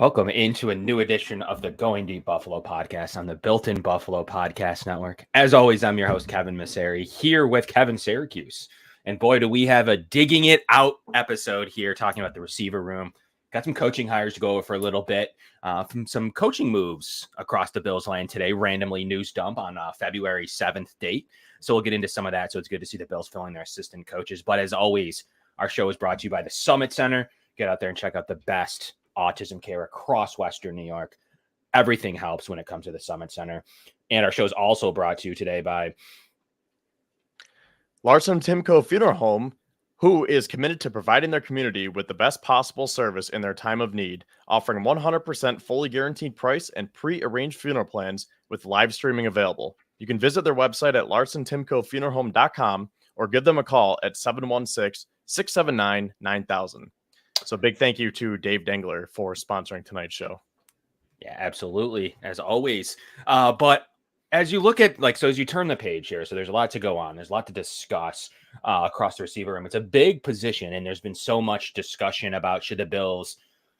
welcome into a new edition of the Going Deep Buffalo podcast on the Built-in Buffalo Podcast Network. As always, I'm your host, Kevin Massare, here with Kevin Siracuse. And boy, do we have a digging it out episode here talking about the receiver room. Got some coaching hires to go over for a little bit. From some coaching moves across the Bills land today, randomly news dump on February 7th date. So we'll get into some of that. So it's good to see the Bills filling their assistant coaches. But as always, our show is brought to you by the Summit Center. Get out there and check out the best autism care across Western New York. Everything helps when it comes to the Summit Center. And our show is also brought to you today by Larson-Timko Funeral Home, who is committed to providing their community with the best possible service in their time of need, offering 100% fully guaranteed price and pre-arranged funeral plans with live streaming available. You can visit their website at larson-timkofuneralhome.com or give them a call at 716-679-9000. So big thank you to Dave Dengler for sponsoring tonight's show. Yeah, absolutely, as always. But as you look at, as you turn the page here, so there's a lot to go on. There's a lot to discuss across the receiver room. It's a big position, and there's been so much discussion about should the Bills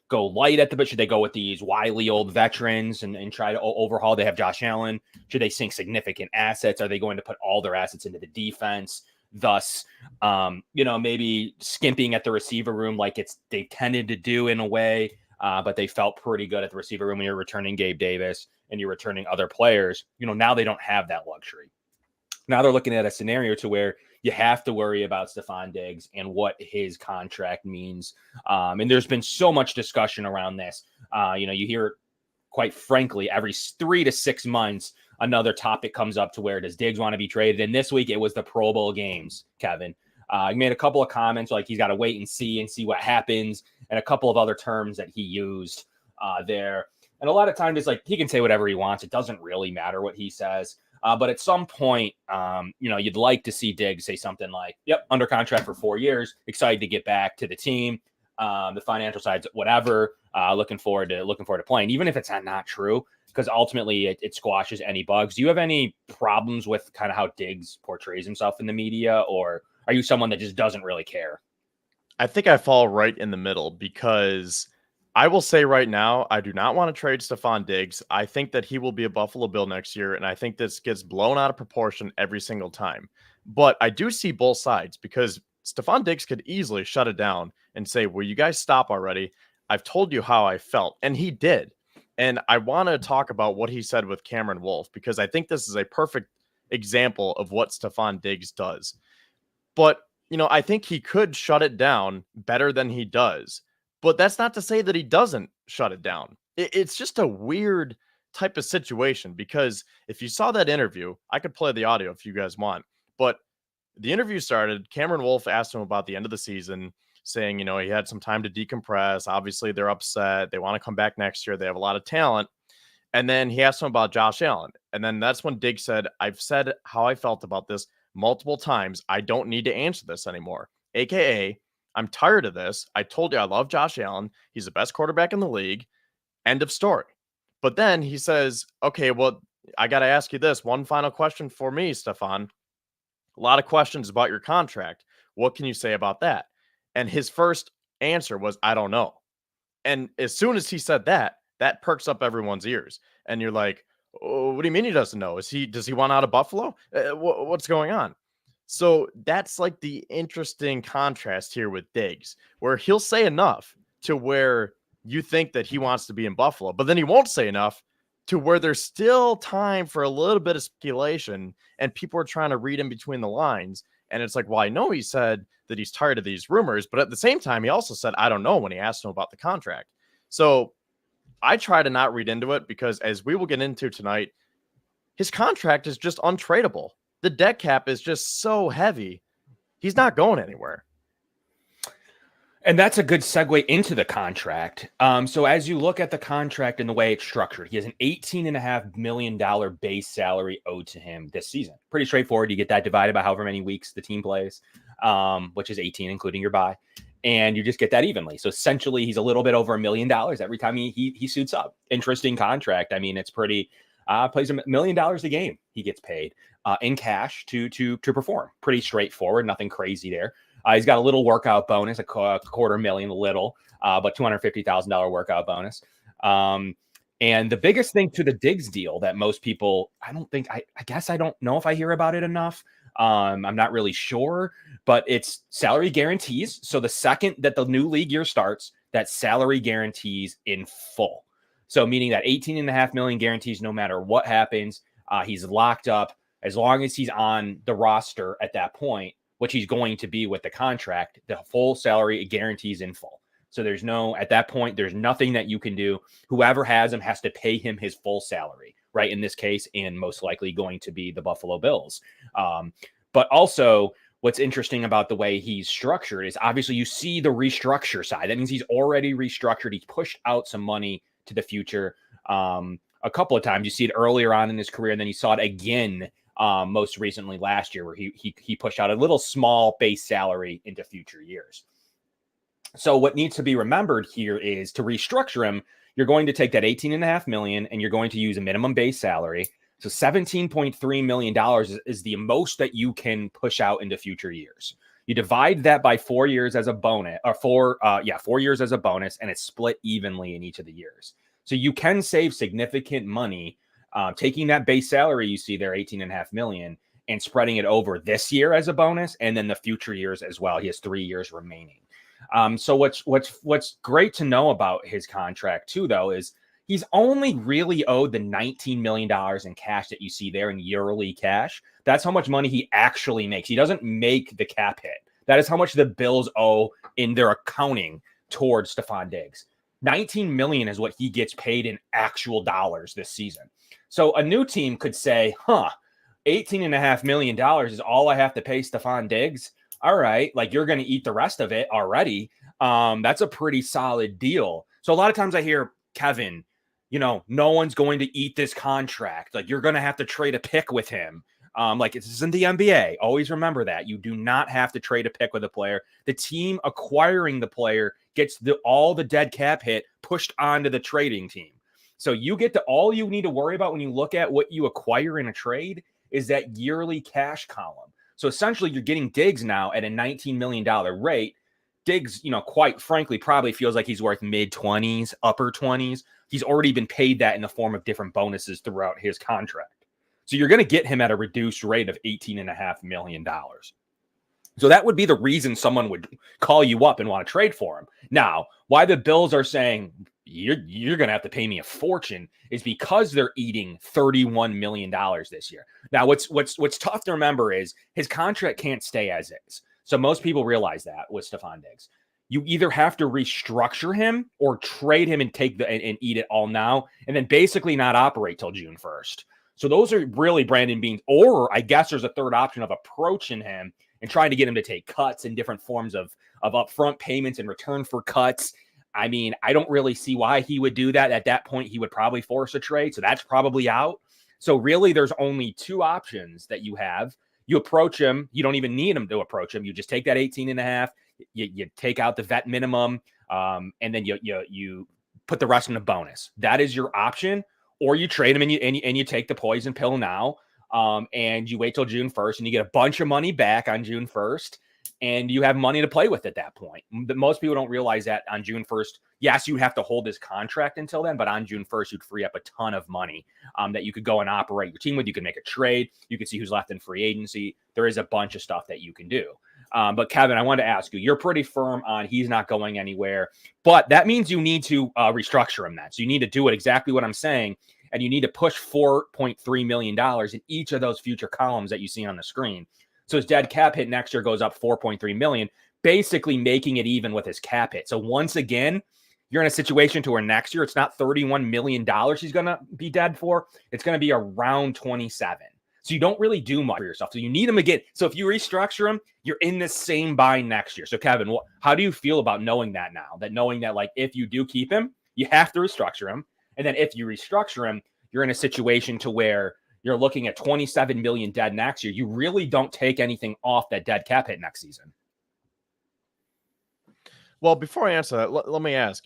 go light at the bit? Should they go with these wily old veterans and try to overhaul? They have Josh Allen. Should they sink significant assets? Are they going to put all their assets into the defense? Thus, maybe skimping at the receiver room like they tended to do in a way, but they felt pretty good at the receiver room when you're returning Gabe Davis and you're returning other players. Now they don't have that luxury. Now they're looking at a scenario to where you have to worry about Stefon Diggs and what his contract means. And there's been so much discussion around this. You hear, quite frankly, every 3 to 6 months, another topic comes up to where does Diggs want to be traded? And this week it was the Pro Bowl games, Kevin. He made a couple of comments like he's got to wait and see what happens, and a couple of other terms that he used there. And a lot of times it's like he can say whatever he wants. It doesn't really matter what he says. But at some point, you'd like to see Diggs say something like, yep, under contract for 4 years, excited to get back to the team. The financial side's whatever, looking forward to playing, even if it's not true, because ultimately it squashes any bugs. Do you have any problems with kind of how Diggs portrays himself in the media, or are you someone that just doesn't really care? I think I fall right in the middle, because I will say right now, I do not want to trade Stefon Diggs. I think that he will be a Buffalo Bill next year, and I think this gets blown out of proportion every single time. But I do see both sides, because Stefon Diggs could easily shut it down and say, will you guys stop already? I've told you how I felt. And he did. And I want to talk about what he said with Cameron Wolfe, because I think this is a perfect example of what Stefon Diggs does. But, I think he could shut it down better than he does. But that's not to say that he doesn't shut it down. It's just a weird type of situation, because if you saw that interview, I could play the audio if you guys want. But the interview started, Cameron Wolfe asked him about the end of the season, saying, he had some time to decompress. Obviously, they're upset. They want to come back next year. They have a lot of talent. And then he asked him about Josh Allen. And then that's when Diggs said, I've said how I felt about this multiple times. I don't need to answer this anymore. AKA, I'm tired of this. I told you I love Josh Allen. He's the best quarterback in the league. End of story. But then he says, okay, well, I got to ask you this. One final question for me, Stefon. A lot of questions about your contract. What can you say about that? And his first answer was, I don't know. And as soon as he said that, that perks up everyone's ears. And you're like, oh, what do you mean he doesn't know? Does he want out of Buffalo? What's going on? So that's like the interesting contrast here with Diggs, where he'll say enough to where you think that he wants to be in Buffalo, but then he won't say enough to where there's still time for a little bit of speculation and people are trying to read in between the lines. And it's like, well, I know he said that he's tired of these rumors, but at the same time, he also said, I don't know, when he asked him about the contract. So I try to not read into it, because as we will get into tonight, his contract is just untradeable. The debt cap is just so heavy. He's not going anywhere. And that's a good segue into the contract. So as you look at the contract and the way it's structured, he has an $18.5 million base salary owed to him this season. Pretty straightforward. You get that divided by however many weeks the team plays, which is 18, including your bye. And you just get that evenly. So essentially, he's a little bit over $1 million every time he suits up. Interesting contract. I mean, it's pretty, plays $1 million a game. He gets paid in cash to perform. Pretty straightforward. Nothing crazy there. He's got a little workout bonus, a $250,000 little, but $250,000 workout bonus. And the biggest thing to the Diggs deal that most people, I guess I don't know if I hear about it enough. I'm not really sure, but it's salary guarantees. So the second that the new league year starts, that salary guarantees in full. So meaning that 18.5 million guarantees no matter what happens. He's locked up as long as he's on the roster at that point, which he's going to be with the contract. The full salary guarantees in full. So at that point, there's nothing that you can do. Whoever has him has to pay him his full salary, right? In this case, and most likely going to be the Buffalo Bills. But also, what's interesting about the way he's structured is obviously you see the restructure side. That means he's already restructured. He's pushed out some money to the future a couple of times. You see it earlier on in his career, and then you saw it again most recently last year, where he pushed out a little small base salary into future years. So what needs to be remembered here is to restructure him, you're going to take that 18.5 million and you're going to use a minimum base salary. So $17.3 million is the most that you can push out into future years. You divide that by 4 years as a bonus, or 4 years as a bonus, and it's split evenly in each of the years. So you can save significant money taking that base salary you see there, 18.5 million, and spreading it over this year as a bonus, and then the future years as well. He has 3 years remaining. So what's great to know about his contract too, though, is he's only really owed the $19 million in cash that you see there in yearly cash. That's how much money he actually makes. He doesn't make the cap hit. That is how much the Bills owe in their accounting towards Stefon Diggs. 19 million is what he gets paid in actual dollars this season. So a new team could say, $18.5 million is all I have to pay Stefon Diggs. All right, like you're going to eat the rest of it already. That's a pretty solid deal. So a lot of times I hear, Kevin, no one's going to eat this contract. Like you're going to have to trade a pick with him. Like this isn't the NBA. Always remember that. You do not have to trade a pick with a player. The team acquiring the player gets all the dead cap hit pushed onto the trading team. So you get all you need to worry about when you look at what you acquire in a trade is that yearly cash column. So essentially, you're getting Diggs now at a $19 million rate. Diggs, quite frankly, probably feels like he's worth mid-20s, upper 20s. He's already been paid that in the form of different bonuses throughout his contract. So you're going to get him at a reduced rate of $18.5 million. So that would be the reason someone would call you up and want to trade for him. Now, why the Bills are saying you're going to have to pay me a fortune is because they're eating $31 million this year. Now, what's tough to remember is his contract can't stay as is. So most people realize that with Stefon Diggs. You either have to restructure him or trade him and and eat it all now, and then basically not operate till June 1st. So those are really Brandon Beane's, or I guess there's a third option of approaching him and trying to get him to take cuts in different forms of upfront payments in return for cuts. I mean, I don't really see why he would do that. At that point, he would probably force a trade. So that's probably out. So really, there's only two options that you have. You approach him. You don't even need him to approach him. You just take that 18.5. You take out the vet minimum, and then you put the rest in a bonus. That is your option. Or you trade him and you take the poison pill now, and you wait till June 1st, and you get a bunch of money back on June 1st. And you have money to play with at that point. Most people don't realize that on June 1st, yes, you have to hold this contract until then, but on June 1st, you'd free up a ton of money that you could go and operate your team with. You can make a trade. You can see who's left in free agency. There is a bunch of stuff that you can do. But Kevin, I wanted to ask you, you're pretty firm on he's not going anywhere, but that means you need to restructure him then. So you need to do it exactly what I'm saying, and you need to push $4.3 million in each of those future columns that you see on the screen. So his dead cap hit next year goes up $4.3 million, basically making it even with his cap hit. So once again, you're in a situation to where next year it's not $31 million he's going to be dead for. It's going to be around 27. So you don't really do much for yourself. So you need him again. So if you restructure him, you're in the same bind next year. So Kevin, how do you feel about knowing that now? That knowing that like if you do keep him, you have to restructure him. And then if you restructure him, you're in a situation to where you're looking at 27 million dead next year. You really don't take anything off that dead cap hit next season. Well, before I answer that, let me ask,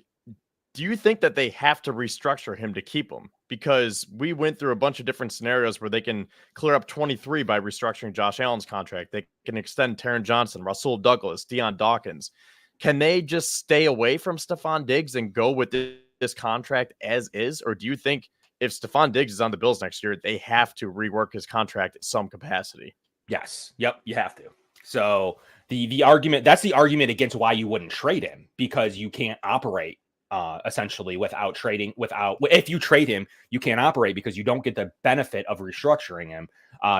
do you think that they have to restructure him to keep him? Because we went through a bunch of different scenarios where they can clear up 23 by restructuring Josh Allen's contract. They can extend Taron Johnson, Rasul Douglas, Deion Dawkins. Can they just stay away from Stefon Diggs and go with this this contract as is, or do you think if Stefon Diggs is on the Bills next year, they have to rework his contract in some capacity? Yes. Yep. You have to. So the argument, that's the argument against why you wouldn't trade him, because you can't operate essentially without trading. If you trade him, you can't operate because you don't get the benefit of restructuring him.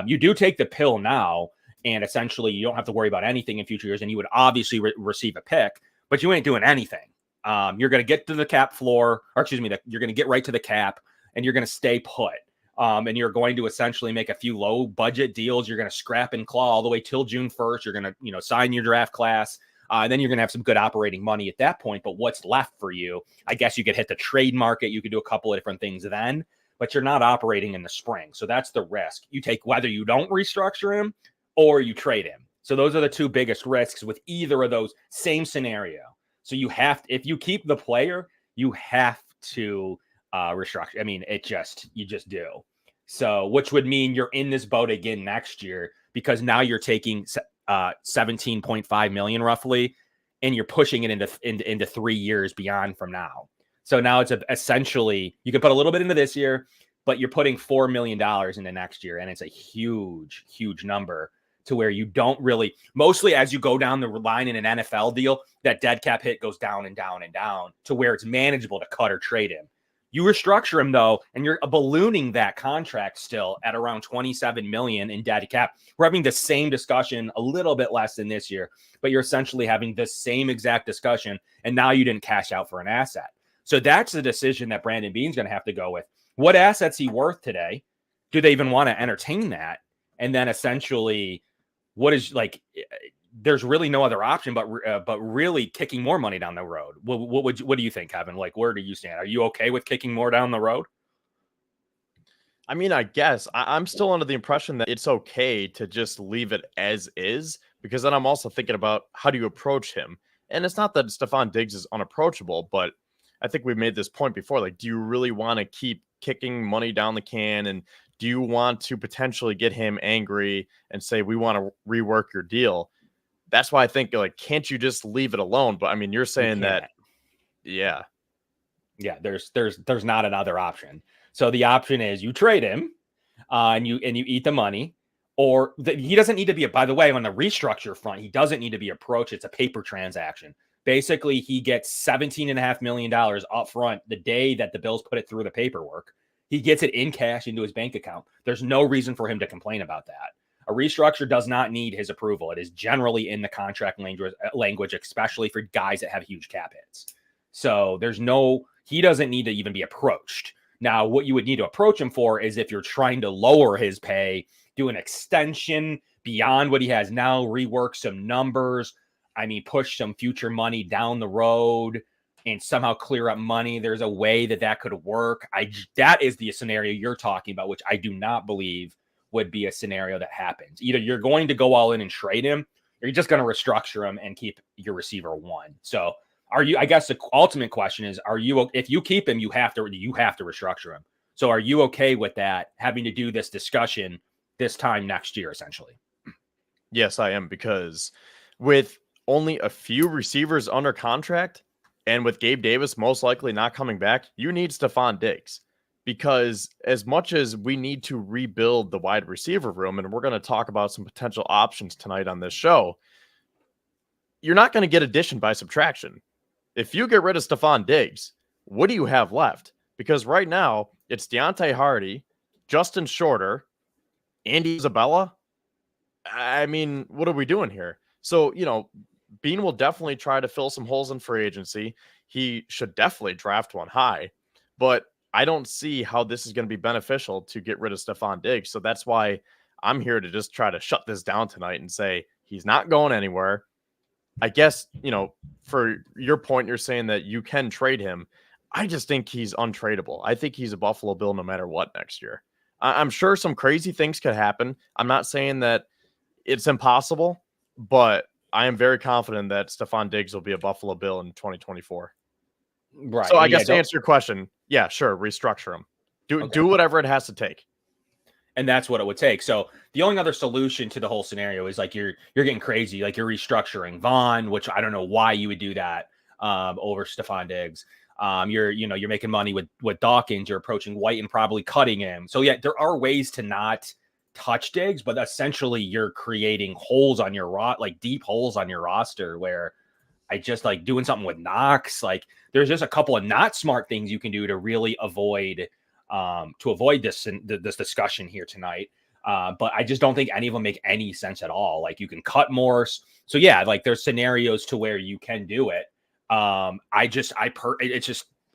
You do take the pill now, and essentially you don't have to worry about anything in future years, and you would obviously receive a pick, but you ain't doing anything. You're going to get to the cap floor, or excuse me, you're going to get right to the cap, and you're going to stay put. And you're going to essentially make a few low budget deals. You're going to scrap and claw all the way till June 1st. You're going to, sign your draft class. And then you're going to have some good operating money at that point. But what's left for you? I guess you could hit the trade market. You could do a couple of different things then, but you're not operating in the spring. So that's the risk you take, whether you don't restructure him or you trade him. So those are the two biggest risks with either of those, same scenario. So you have to, if you keep the player, you have to restructure. I mean, you just do. So, which would mean you're in this boat again next year, because now you're taking 17.5 million roughly, and you're pushing it into 3 years beyond from now. So now it's essentially, you can put a little bit into this year, but you're putting $4 million into next year. And it's a huge, huge number, to where you don't really, mostly as you go down the line in an NFL deal, that dead cap hit goes down and down and down to where it's manageable to cut or trade him. You restructure him though, and you're ballooning that contract still at around 27 million in dead cap. We're having the same discussion, a little bit less than this year, but you're essentially having the same exact discussion. And now you didn't cash out for an asset. So that's the decision that Brandon Beane's going to have to go with. What asset's he worth today? Do they even want to entertain that? And then essentially, what is, like, there's really no other option but really kicking more money down the road. What do you think, Kevin? Like, where do you stand? Are you okay with kicking more down the road? I mean, I guess I'm still under the impression that it's okay to just leave it as is, because then I'm also thinking about how do you approach him? And it's not that Stefon Diggs is unapproachable, but I think we made this point before. Like, do you really want to keep kicking money down the can? And do you want to potentially get him angry and say, we want to rework your deal? That's why I think, like, can't you just leave it alone? But I mean, you're saying that, yeah, there's not another option. So the option is you trade him, and you eat the money, or he doesn't need to be. By the way, on the restructure front, he doesn't need to be approached. It's a paper transaction. Basically, he gets $17.5 million up front the day that the Bills put it through the paperwork. He gets it in cash into his bank account. There's no reason for him to complain about that. A restructure does not need his approval. It is generally in the contract language, especially for guys that have huge cap hits. So he doesn't need to even be approached. Now, what you would need to approach him for is if you're trying to lower his pay, do an extension beyond what he has now, rework some numbers. I mean, push some future money down the road and somehow clear up money. There's a way that could work. That is the scenario you're talking about, which I do not believe would be a scenario that happens. Either you're going to go all in and trade him, or you're just going to restructure him and keep your receiver one. So I guess the ultimate question is, if you keep him, you have to restructure him. So are you okay with that, having to do this discussion this time next year, essentially? Yes, I am, because with only a few receivers under contract, and with Gabe Davis most likely not coming back, you need Stefon Diggs. Because as much as we need to rebuild the wide receiver room, and we're going to talk about some potential options tonight on this show, you're not going to get addition by subtraction. If you get rid of Stefon Diggs, what do you have left? Because right now, it's Deontay Hardy, Justin Shorter, Andy Isabella. I mean, what are we doing here? So, Beane will definitely try to fill some holes in free agency. He should definitely draft one high, but I don't see how this is going to be beneficial to get rid of Stefon Diggs. So that's why I'm here to just try to shut this down tonight and say he's not going anywhere. I guess, for your point, you're saying that you can trade him. I just think he's untradeable. I think he's a Buffalo Bill no matter what next year. I'm sure some crazy things could happen. I'm not saying that it's impossible, but I am very confident that Stefon Diggs will be a Buffalo Bill in 2024. Right. So I guess to answer your question, yeah, sure, restructure him. Do whatever it has to take. And that's what it would take. So the only other solution to the whole scenario is, like, you're getting crazy. Like, you're restructuring Vaughn, which I don't know why you would do that over Stefon Diggs. You're making money with Dawkins. You're approaching White and probably cutting him. So yeah, there are ways to not touch Diggs, but essentially you're creating holes on your like deep holes on your roster where I just like doing something with Knox. Like there's just a couple of not smart things you can do to really avoid this discussion here tonight. But I just don't think any of them make any sense at all. Like you can cut more. So yeah, like there's scenarios to where you can do it.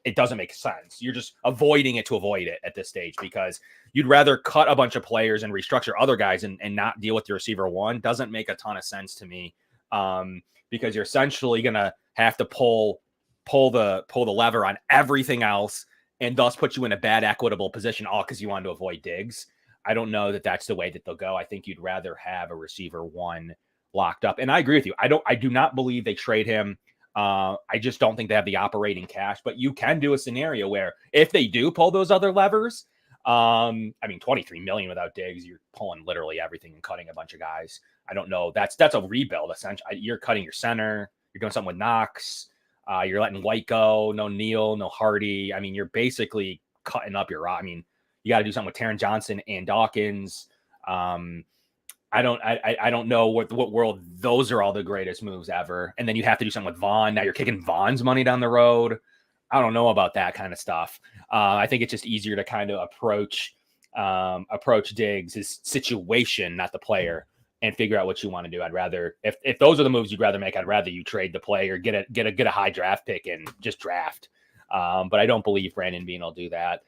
It doesn't make sense. You're just avoiding it to avoid it at this stage because you'd rather cut a bunch of players and restructure other guys and not deal with your receiver one. Doesn't make a ton of sense to me. Because you're essentially gonna have to pull the lever on everything else and thus put you in a bad equitable position all because you wanted to avoid Diggs. I don't know that that's the way that they'll go. I think you'd rather have a receiver one locked up. And I agree with you. I do not believe they trade him. I just don't think they have the operating cash, but you can do a scenario where if they do pull those other levers, 23 million without Diggs, you're pulling literally everything and cutting a bunch of guys. I don't know. That's a rebuild essentially. You're cutting your center. You're doing something with Knox. You're letting White go. No Neal, no Hardy. I mean, you're basically cutting up your. I mean, you got to do something with Taron Johnson and Dawkins. I don't know what world those are all the greatest moves ever. And then you have to do something with Vaughn. Now you're kicking Vaughn's money down the road. I don't know about that kind of stuff. I think it's just easier to kind of approach Diggs' situation, not the player, and figure out what you want to do. I'd rather if those are the moves you'd rather make, I'd rather you trade the player, get a high draft pick and just draft. But I don't believe Brandon Beane will do that.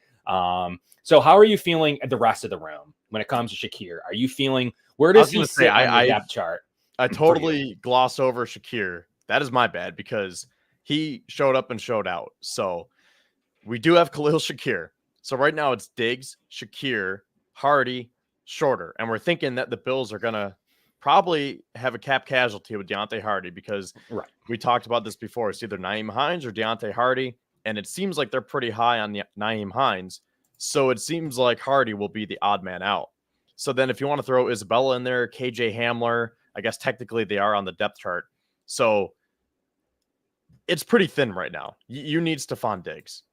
So how are you feeling at the rest of the room when it comes to Shakir? Are you feeling where does he sit on the depth chart? I totally glossed over Shakir. That is my bad because he showed up and showed out. So we do have Khalil Shakir. So right now it's Diggs, Shakir, Hardy, Shorter. And we're thinking that the Bills are going to probably have a cap casualty with Deontay Hardy because we talked about this before. It's either Nyheim Hines or Deontay Hardy. And it seems like they're pretty high on the Nyheim Hines. So it seems like Hardy will be the odd man out. So then if you want to throw Isabella in there, KJ Hamler, I guess technically they are on the depth chart. So it's pretty thin right now. You need Stefon Diggs.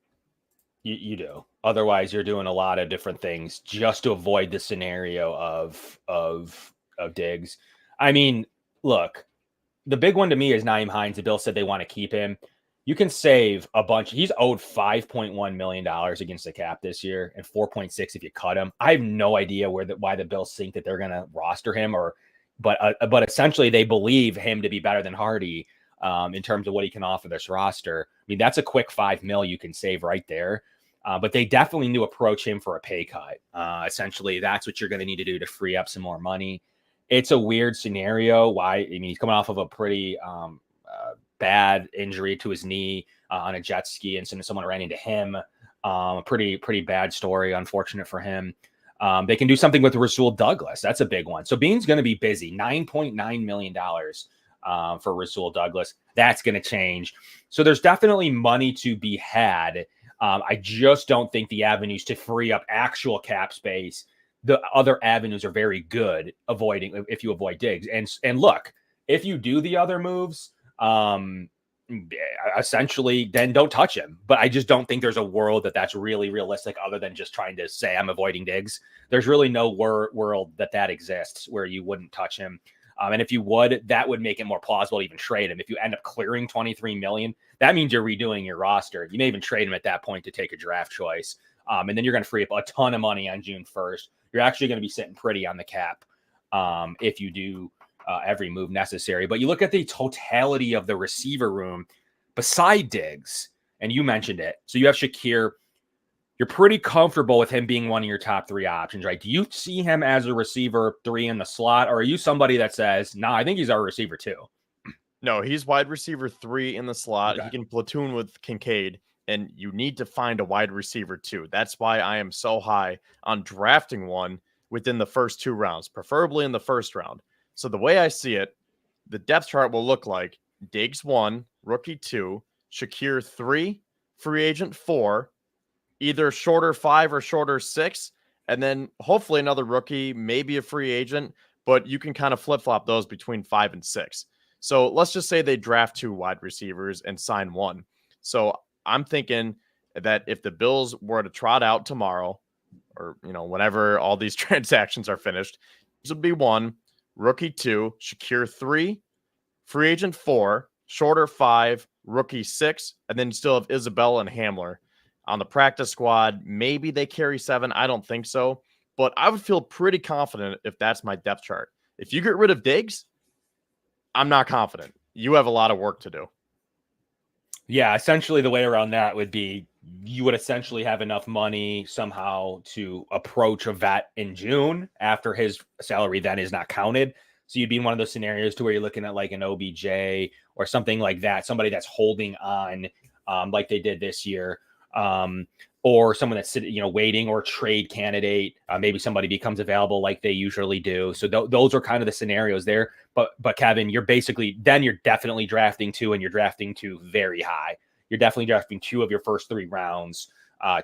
You do. Otherwise, you're doing a lot of different things just to avoid the scenario of Diggs. I mean, look, the big one to me is Nyheim Hines. The Bills said they want to keep him. You can save a bunch. He's owed $5.1 million against the cap this year and 4.6 if you cut him. I have no idea why the Bills think that they're going to roster him but essentially they believe him to be better than Hardy in terms of what he can offer this roster. I mean, that's a quick $5 million you can save right there. But they definitely need to approach him for a pay cut. Essentially, that's what you're going to need to do to free up some more money. It's a weird scenario. He's coming off of a pretty bad injury to his knee on a jet ski, and someone ran into him. Pretty bad story. Unfortunate for him. They can do something with Rasul Douglas. That's a big one. So Beane's going to be busy. $9.9 million for Rasul Douglas. That's going to change. So there's definitely money to be had. I just don't think the avenues to free up actual cap space, the other avenues are very good if you avoid Diggs. And look, if you do the other moves, essentially then don't touch him. But I just don't think there's a world that's really realistic other than just trying to say I'm avoiding Diggs. There's really no world that exists where you wouldn't touch him. And if you would, that would make it more plausible to even trade him. If you end up clearing $23 million, that means you're redoing your roster. You may even trade him at that point to take a draft choice. And then you're going to free up a ton of money on June 1st. You're actually going to be sitting pretty on the cap if you do every move necessary. But you look at the totality of the receiver room beside Diggs, and you mentioned it. So you have Shakir. You're pretty comfortable with him being one of your top three options, right? Do you see him as a receiver 3 in the slot, or are you somebody that says, no, I think he's our receiver 2? No, he's wide receiver 3 in the slot. Okay. He can platoon with Kincaid, and you need to find a wide receiver 2. That's why I am so high on drafting one within the first 2 rounds, preferably in the first round. So the way I see it, the depth chart will look like Diggs 1, rookie 2, Shakir 3, free agent 4, either shorter 5 or shorter 6, and then hopefully another rookie, maybe a free agent, but you can kind of flip-flop those between 5 and 6. So let's just say they draft 2 wide receivers and sign 1. So I'm thinking that if the Bills were to trot out tomorrow, or whenever all these transactions are finished, this would be 1, rookie 2, Shakir 3, free agent 4, shorter 5, rookie 6, and then you still have Isabella and Hamler on the practice squad. Maybe they carry 7. I don't think so, but I would feel pretty confident if that's my depth chart. If you get rid of Diggs, I'm not confident. You have a lot of work to do. Yeah, essentially the way around that would be you would essentially have enough money somehow to approach a vet in June after his salary then is not counted. So you'd be in one of those scenarios to where you're looking at like an OBJ or something like that, somebody that's holding on like they did this year, or someone that's waiting, or trade candidate. Maybe somebody becomes available like they usually do. So those are kind of the scenarios there. But Kevin, you're definitely drafting 2, and you're drafting 2 very high. You're definitely drafting 2 of your first 3 rounds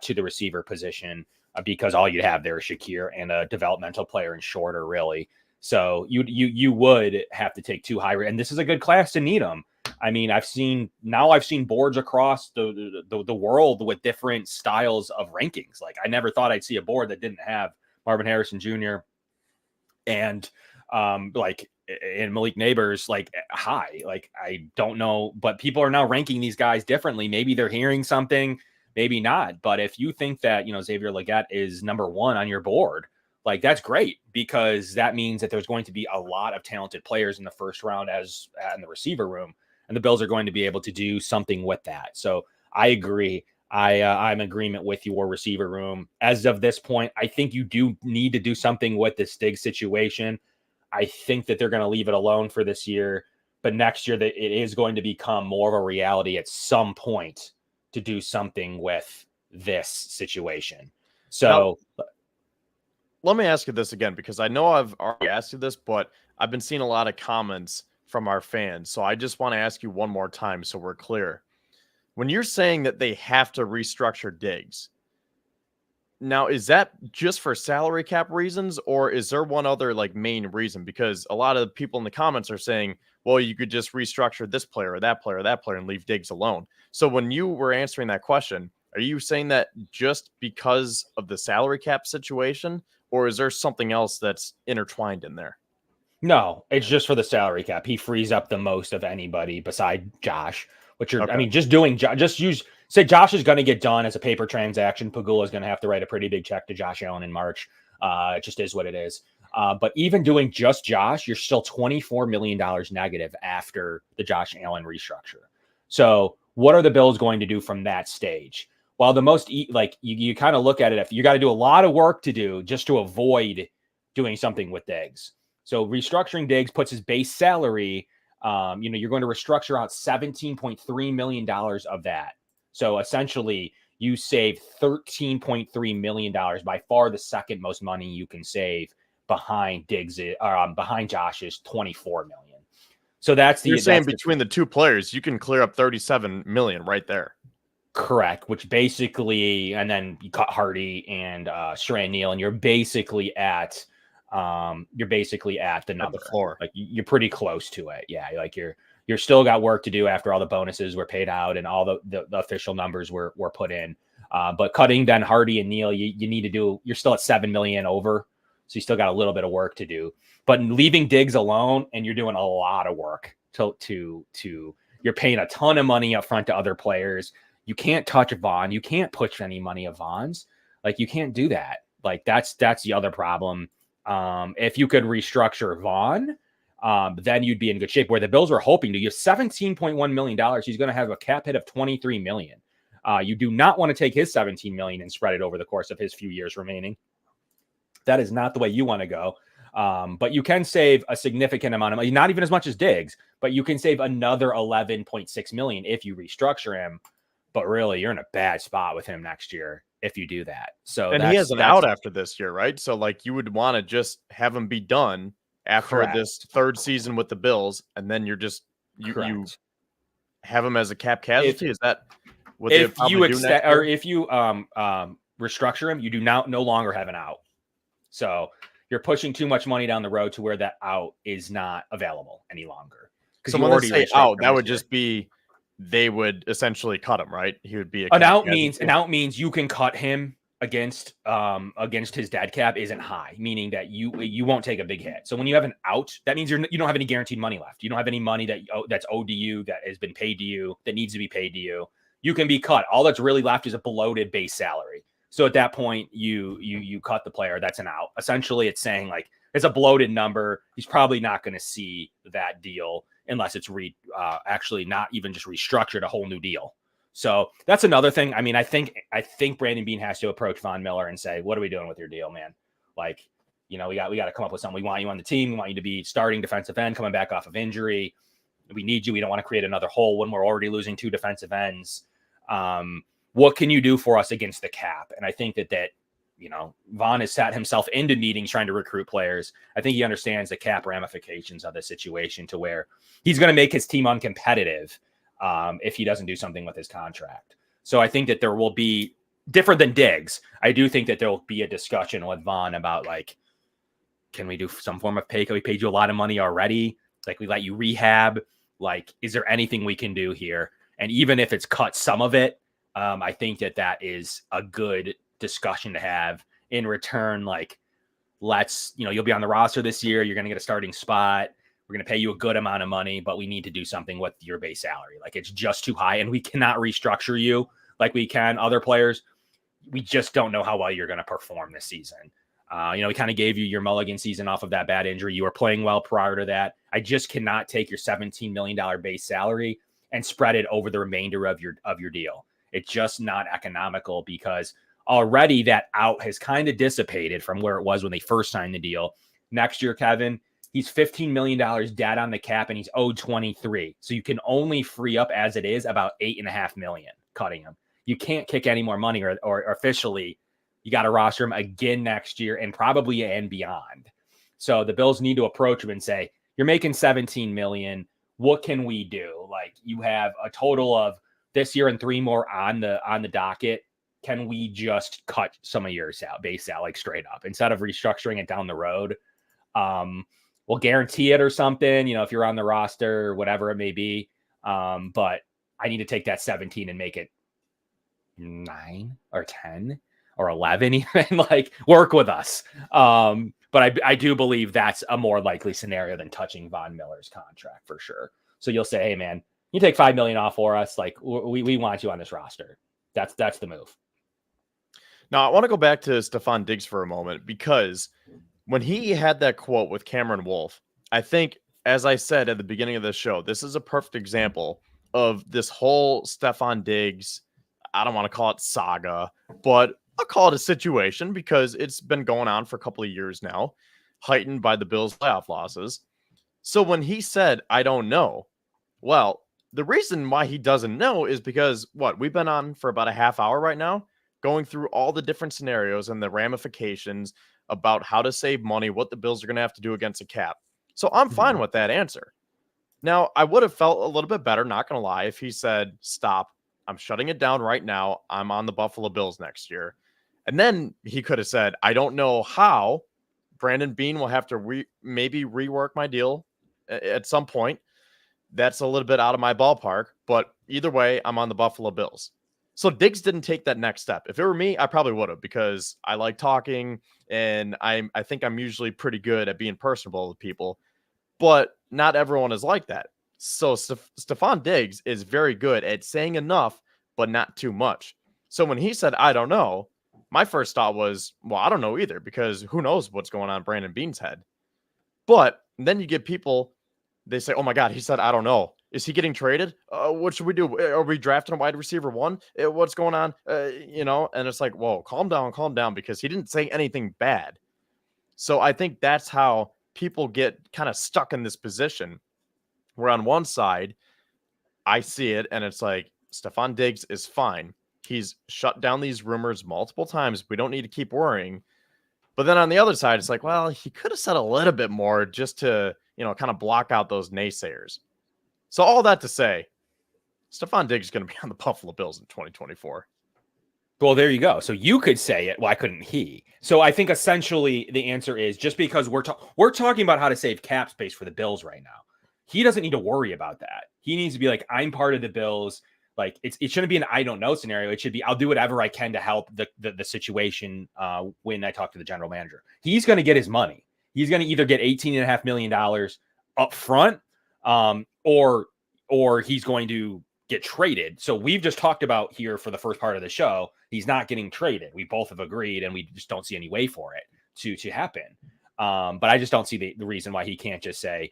to the receiver position because all you have there is Shakir and a developmental player in Shorter, really. So you would have to take 2 high, and this is a good class to need them. I mean, I've seen boards across the world with different styles of rankings. Like, I never thought I'd see a board that didn't have Marvin Harrison Jr. and and Malik Neighbors like high. Like, I don't know, but people are now ranking these guys differently. Maybe they're hearing something, maybe not. But if you think that Xavier Legette is number 1 on your board, like, that's great, because that means that there's going to be a lot of talented players in the first round as in the receiver room, and the Bills are going to be able to do something with that. So I agree. I'm in agreement with your receiver room. As of this point, I think you do need to do something with this Diggs situation. I think that they're going to leave it alone for this year, but next year that it is going to become more of a reality at some point to do something with this situation. So now, let me ask you this again, because I know I've already asked you this, but I've been seeing a lot of comments from our fans. So I just want to ask you one more time so we're clear. When you're saying that they have to restructure Diggs, now, is that just for salary cap reasons, or is there one other main reason? Because a lot of the people in the comments are saying, well, you could just restructure this player or that player or that player and leave Diggs alone. So when you were answering that question, are you saying that just because of the salary cap situation, or is there something else that's intertwined in there? No, it's just for the salary cap. He frees up the most of anybody beside Josh. Okay. I mean, say Josh is going to get done as a paper transaction. Pagula is going to have to write a pretty big check to Josh Allen in March. It just is what it is. But even doing just Josh, you're still $24 million negative after the Josh Allen restructure. So what are the Bills going to do from that stage? Well, you kind of look at it, if you got to do a lot of work to do just to avoid doing something with Diggs. So restructuring Diggs puts his base salary, you're going to restructure out $17.3 million of that. So essentially you save $13.3 million, by far the second most money you can save behind behind Josh's $24 million. So you're saying between the 2 players, you can clear up $37 million right there. Correct, which basically, and then you cut Hardy and Strahan Neal, and you're basically at the number. At the floor. Like, you're pretty close to it. Yeah, like you're still got work to do after all the bonuses were paid out and all the official numbers were put in. But cutting then Hardy and Neal, you need to do. You're still at $7 million over, so you still got a little bit of work to do. But leaving Diggs alone, and you're doing a lot of work to you're paying a ton of money up front to other players. You can't touch Vaughn. You can't push any money of Vaughn's. Like, you can't do that. Like, that's the other problem. If you could restructure Vaughn, then you'd be in good shape. Where the Bills were hoping to. You have $17.1 million. He's going to have a cap hit of $23 million. You do not want to take his $17 million and spread it over the course of his few years remaining. That is not the way you want to go. But you can save a significant amount of money, not even as much as Diggs, but you can save another $11.6 million if you restructure him. But really, you're in a bad spot with him next year if you do that. So, and he has an out after this year, right? So you would want to just have him be done after correct. This third season with the Bills, and then you're just you have him as a cap casualty. Is that what if you extend, or if you restructure him, you do no longer have an out. So you're pushing too much money down the road to where that out is not available any longer. So when they say out, that would just be they would essentially cut him, right? He would be a An cap out casualty. means you can cut him against his dead cap isn't high, meaning that you won't take a big hit. So when you have an out, that means you don't have any guaranteed money left. You don't have any money that's owed to you, that has been paid to you, that needs to be paid to you. You can be cut. All that's really left is a bloated base salary. So at that point, you cut the player. That's an out. Essentially, it's saying like it's a bloated number. He's probably not going to see that deal unless it's actually not even just restructured, a whole new deal. So that's another thing. I mean, I think Brandon Beane has to approach Von Miller and say, "What are we doing with your deal, man? Like, we got to come up with something. We want you on the team. We want you to be starting defensive end, coming back off of injury. We need you. We don't want to create another hole when we're already losing 2 defensive ends. What can you do for us against the cap?" And I think that Von has sat himself into meetings trying to recruit players. I think he understands the cap ramifications of the situation to where he's going to make his team uncompetitive if he doesn't do something with his contract. So I think that there will be, different than Diggs, I do think that there will be a discussion with Von about like, can we do some form of pay? We paid you a lot of money already. Like, we let you rehab. Like, is there anything we can do here? And even if it's cut some of it, I think that is a good discussion to have. In return, like, you'll be on the roster this year. You're going to get a starting spot. We're going to pay you a good amount of money, but we need to do something with your base salary. Like, it's just too high, and we cannot restructure you like we can other players. We just don't know how well you're going to perform this season. We kind of gave you your mulligan season off of that bad injury. You were playing well prior to that. I just cannot take your $17 million base salary and spread it over the remainder of your deal. It's just not economical, because already that out has kind of dissipated from where it was when they first signed the deal. Next year, Kevin, he's $15 million dead on the cap, and he's owed 23. So you can only free up, as it is, about $8.5 million cutting him. You can't kick any more money, or officially you got to roster him again next year and probably and beyond. So the Bills need to approach him and say, you're making $17 million. What can we do? Like, you have a total of this year and 3 more on the docket. Can we just cut some of your base sal, like, straight up, instead of restructuring it down the road? We'll guarantee it or something, if you're on the roster or whatever it may be. But I need to take that 17 and make it 9 or 10 or 11, even. Like, work with us. But I do believe that's a more likely scenario than touching Von Miller's contract for sure. So you'll say, hey man, you take $5 million off for us. Like, we want you on this roster. That's the move. Now I want to go back to Stefon Diggs for a moment, because when he had that quote with Cameron Wolfe, I think, as I said at the beginning of this show, this is a perfect example of this whole Stefon Diggs, I don't want to call it saga, but I'll call it a situation, because it's been going on for a couple of years now, heightened by the Bills' playoff losses. So when he said, I don't know, well, the reason why he doesn't know is because, we've been on for about a half hour right now, going through all the different scenarios and the ramifications about how to save money, what the Bills are going to have to do against a cap. So I'm fine with that answer. Now, I would have felt a little bit better, not going to lie, if he said, stop, I'm shutting it down right now. I'm on the Buffalo Bills next year. And then he could have said, I don't know how. Brandon Beane will have to maybe rework my deal at some point. That's a little bit out of my ballpark, but either way, I'm on the Buffalo Bills. So Diggs didn't take that next step. If it were me, I probably would have, because I like talking, and I think I'm usually pretty good at being personable with people, but not everyone is like that. So Stefon Diggs is very good at saying enough, but not too much. So when he said, I don't know, my first thought was, well, I don't know either, because who knows what's going on in Brandon Beane's head. But then you get people, they say, oh my God, he said, I don't know. Is he getting traded? What should we do? Are we drafting a wide receiver 1? What's going on? And it's like, whoa, calm down, because he didn't say anything bad. So I think that's how people get kind of stuck in this position, where on one side, I see it, and it's like, Stefon Diggs is fine. He's shut down these rumors multiple times. We don't need to keep worrying. But then on the other side, it's like, well, he could have said a little bit more just to, kind of block out those naysayers. So all that to say, Stefon Diggs is going to be on the Buffalo Bills in 2024. Well, there you go. So you could say it. Why couldn't he? So I think essentially the answer is, just because we're talking about how to save cap space for the Bills right now. He doesn't need to worry about that. He needs to be like, I'm part of the Bills. Like it shouldn't be an I don't know scenario. It should be I'll do whatever I can to help the situation when I talk to the general manager. He's going to get his money. He's going to either get $18.5 million up front, or he's going to get traded. So we've just talked about here for the first part of the show, he's not getting traded. We both have agreed, and we just don't see any way for it to happen. But I just don't see the reason why he can't just say,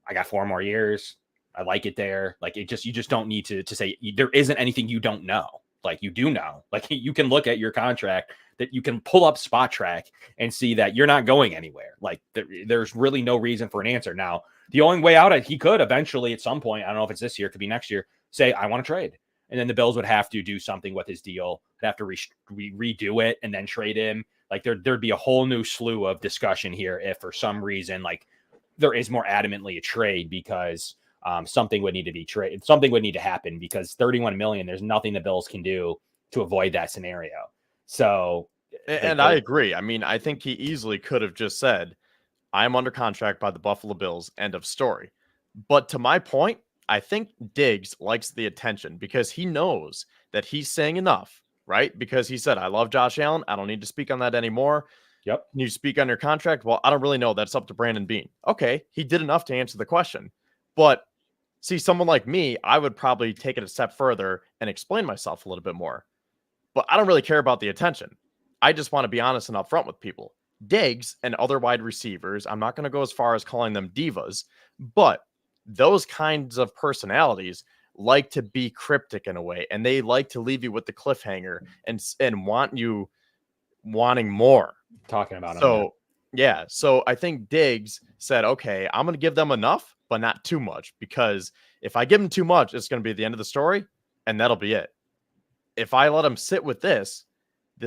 I got 4 more years. I like it there. Like you just don't need to say there isn't anything you don't know. Like you do know, like you can look at your contract, that you can pull up Spot Track and see that you're not going anywhere. Like there's really no reason for an answer. Now, the only way out, he could eventually at some point, I don't know if it's this year, it could be next year, say, I want to trade. And then the Bills would have to do something with his deal, have to redo it and then trade him. Like there'd be a whole new slew of discussion here if for some reason, like there is more adamantly a trade, because something would need to be traded. Something would need to happen, because 31 million, there's nothing the Bills can do to avoid that scenario. So, and I agree. I mean, I think he easily could have just said, I'm under contract by the Buffalo Bills, end of story. But to my point, I think Diggs likes the attention because he knows that he's saying enough, right? Because he said, I love Josh Allen. I don't need to speak on that anymore. Yep. Can you speak on your contract? Well, I don't really know. That's up to Brandon Beane. Okay, he did enough to answer the question. But see, someone like me, I would probably take it a step further and explain myself a little bit more. But I don't really care about the attention. I just want to be honest and upfront with people. Diggs and other wide receivers, I'm not going to go as far as calling them divas, but those kinds of personalities like to be cryptic in a way, and they like to leave you with the cliffhanger and want you wanting more. Talking about so yeah, so I think Diggs said, okay, I'm going to give them enough, but not too much, because if I give them too much, it's going to be the end of the story, and that'll be it. If I let them sit with this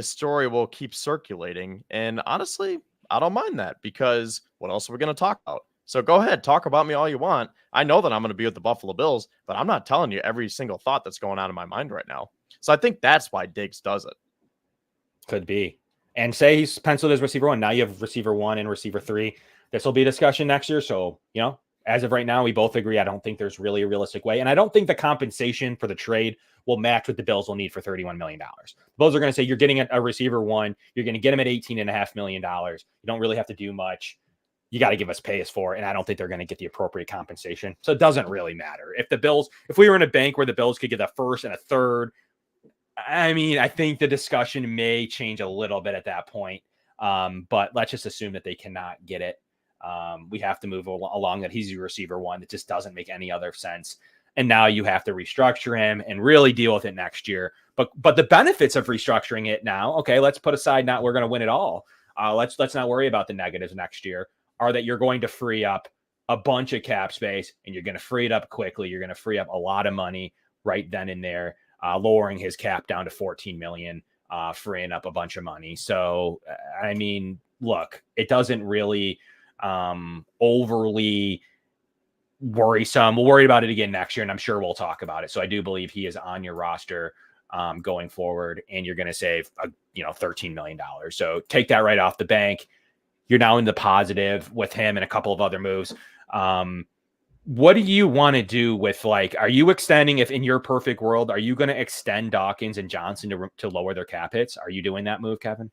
story will keep circulating, and honestly, I don't mind that, because what else are we going to talk about? So go ahead, talk about me all you want. I know that I'm going to be with the Buffalo Bills, but I'm not telling you every single thought that's going on in my mind right now. So I think that's why Diggs does it. Could be. And say he's penciled as receiver 1. Now you have receiver 1 and receiver 3. This will be a discussion next year. So, as of right now, we both agree I don't think there's really a realistic way. And I don't think the compensation for the trade will match what the Bills will need for $31 million. The Bills are going to say, you're getting a receiver 1. You're going to get him at $18.5 million. You don't really have to do much. You got to give us pays for it. And I don't think they're going to get the appropriate compensation. So it doesn't really matter. If we were in a bank where the Bills could get a first and a third, I mean, I think the discussion may change a little bit at that point. But let's just assume that they cannot get it. We have to move along that he's your receiver 1. It just doesn't make any other sense. And now you have to restructure him and really deal with it next year. But the benefits of restructuring it now, okay, let's put aside not we're going to win it all. Let's not worry about the negatives next year, are that you're going to free up a bunch of cap space, and you're going to free it up quickly. You're going to free up a lot of money right then and there, lowering his cap down to 14 million, freeing up a bunch of money. So, I mean, look, it doesn't really overly worrisome. We'll worry about it again next year, and I'm sure we'll talk about it. So I do believe he is on your roster going forward, and you're going to save $13 million. So take that right off the bank. You're now in the positive with him and a couple of other moves. What do you want to do with, are you extending, if in your perfect world, are you going to extend Dawkins and Johnson to lower their cap hits? Are you doing that move, Kevin?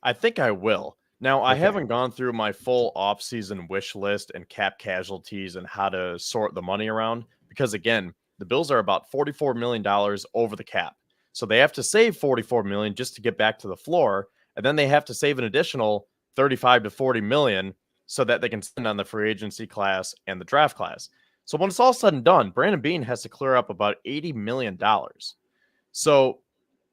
I think I will. Now, Okay. I haven't gone through my full offseason wish list and cap casualties and how to sort the money around, because, again, the Bills are about $44 million over the cap. So they have to save $44 million just to get back to the floor, and then they have to save an additional $35 to $40 million so that they can spend on the free agency class and the draft class. So when it's all said and done, Brandon Beane has to clear up about $80 million. So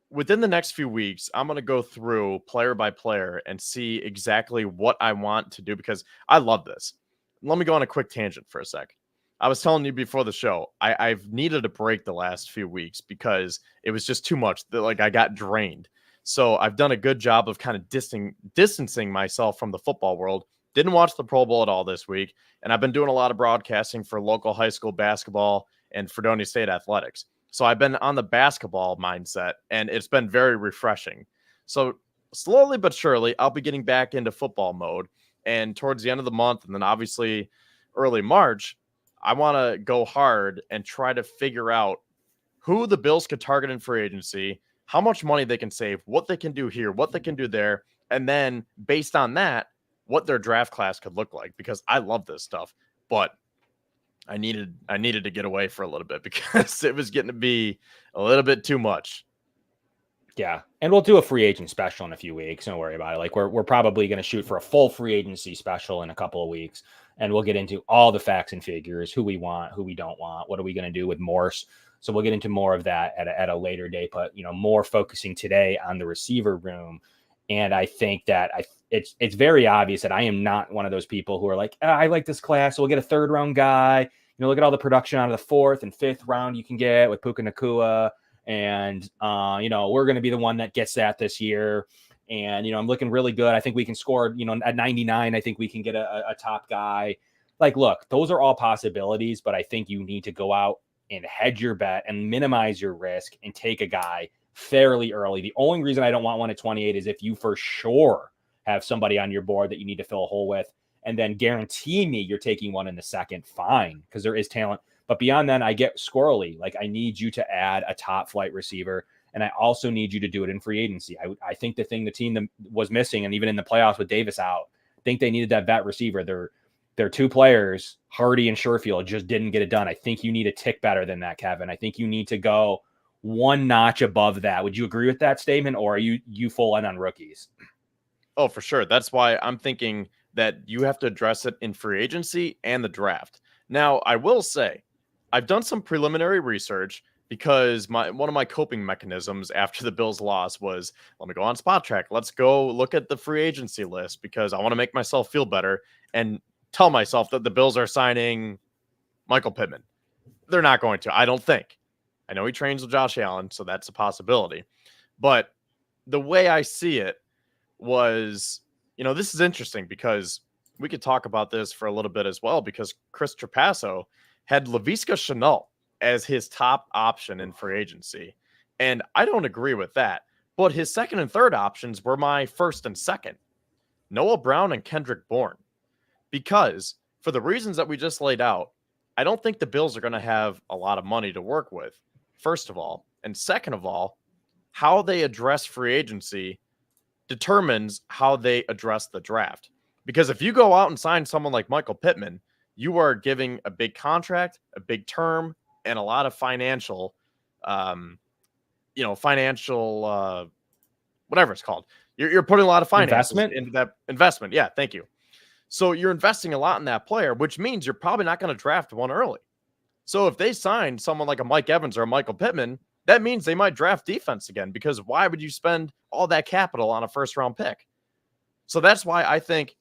within the next few weeks, I'm going to go through player by player and see exactly what I want to do, because I love this. Let me go on a quick tangent for a sec. I was telling you before the show, I've needed a break the last few weeks because it was just too much. I got drained. So I've done a good job of kind of distancing myself from the football world. Didn't watch the Pro Bowl at all this week. And I've been doing a lot of broadcasting for local high school basketball and Fredonia State athletics. So I've been on the basketball mindset, and it's been very refreshing. So slowly but surely, I'll be getting back into football mode. And towards the end of the month, and then obviously early March, I want to go hard and try to figure out who the Bills could target in free agency, how much money they can save, what they can do here, what they can do there, and then based on that, what their draft class could look like, because I love this stuff, but I needed to get away for a little bit because it was getting to be a little bit too much. Yeah, and we'll do a free agent special in a few weeks. Don't worry about it. Like we're probably going to shoot for a full free agency special in a couple of weeks, and we'll get into all the facts and figures, who we want, who we don't want, what are we going to do with Morse. So we'll get into more of that at a later date, but more focusing today on the receiver room. And I think that it's very obvious that I am not one of those people who are like, I like this class, so we'll get a third round guy. Look at all the production out of the fourth and fifth round you can get with Puka Nacua. And, we're going to be the one that gets that this year. And, I'm looking really good. I think we can score, at 99, I think we can get a top guy. Like, look, those are all possibilities, but I think you need to go out and hedge your bet and minimize your risk and take a guy fairly early. The only reason I don't want one at 28 is if you for sure have somebody on your board that you need to fill a hole with, and then guarantee me you're taking one in the second, fine, because there is talent. But beyond that, I get squirrely. Like, I need you to add a top flight receiver, and I also need you to do it in free agency. I think the thing the team was missing, and even in the playoffs with Davis out, I think they needed that vet receiver. Their two players, Hardy and Sherfield, just didn't get it done. I think you need a tick better than that, Kevin. I think you need to go one notch above that. Would you agree with that statement, or are you full on rookies? Oh, for sure. That's why I'm thinking that you have to address it in free agency and the draft. Now, I will say, I've done some preliminary research because one of my coping mechanisms after the Bills loss was, let me go on Spot Track. Let's go look at the free agency list because I want to make myself feel better and tell myself that the Bills are signing Michael Pittman. They're not going to, I don't think. I know he trains with Josh Allen, so that's a possibility. But the way I see it was, this is interesting because we could talk about this for a little bit as well, because Chris Trapasso had Laviska Shenault as his top option in free agency. And I don't agree with that. But his second and third options were my first and second, Noah Brown and Kendrick Bourne. Because for the reasons that we just laid out, I don't think the Bills are going to have a lot of money to work with, first of all. And second of all, how they address free agency determines how they address the draft. Because if you go out and sign someone like Michael Pittman, you are giving a big contract, a big term, and a lot of financial, whatever it's called. You're putting a lot of finances into that investment. Yeah, thank you. So you're investing a lot in that player, which means you're probably not going to draft one early. So if they sign someone like a Mike Evans or a Michael Pittman, that means they might draft defense again, because why would you spend all that capital on a first-round pick? So that's why I think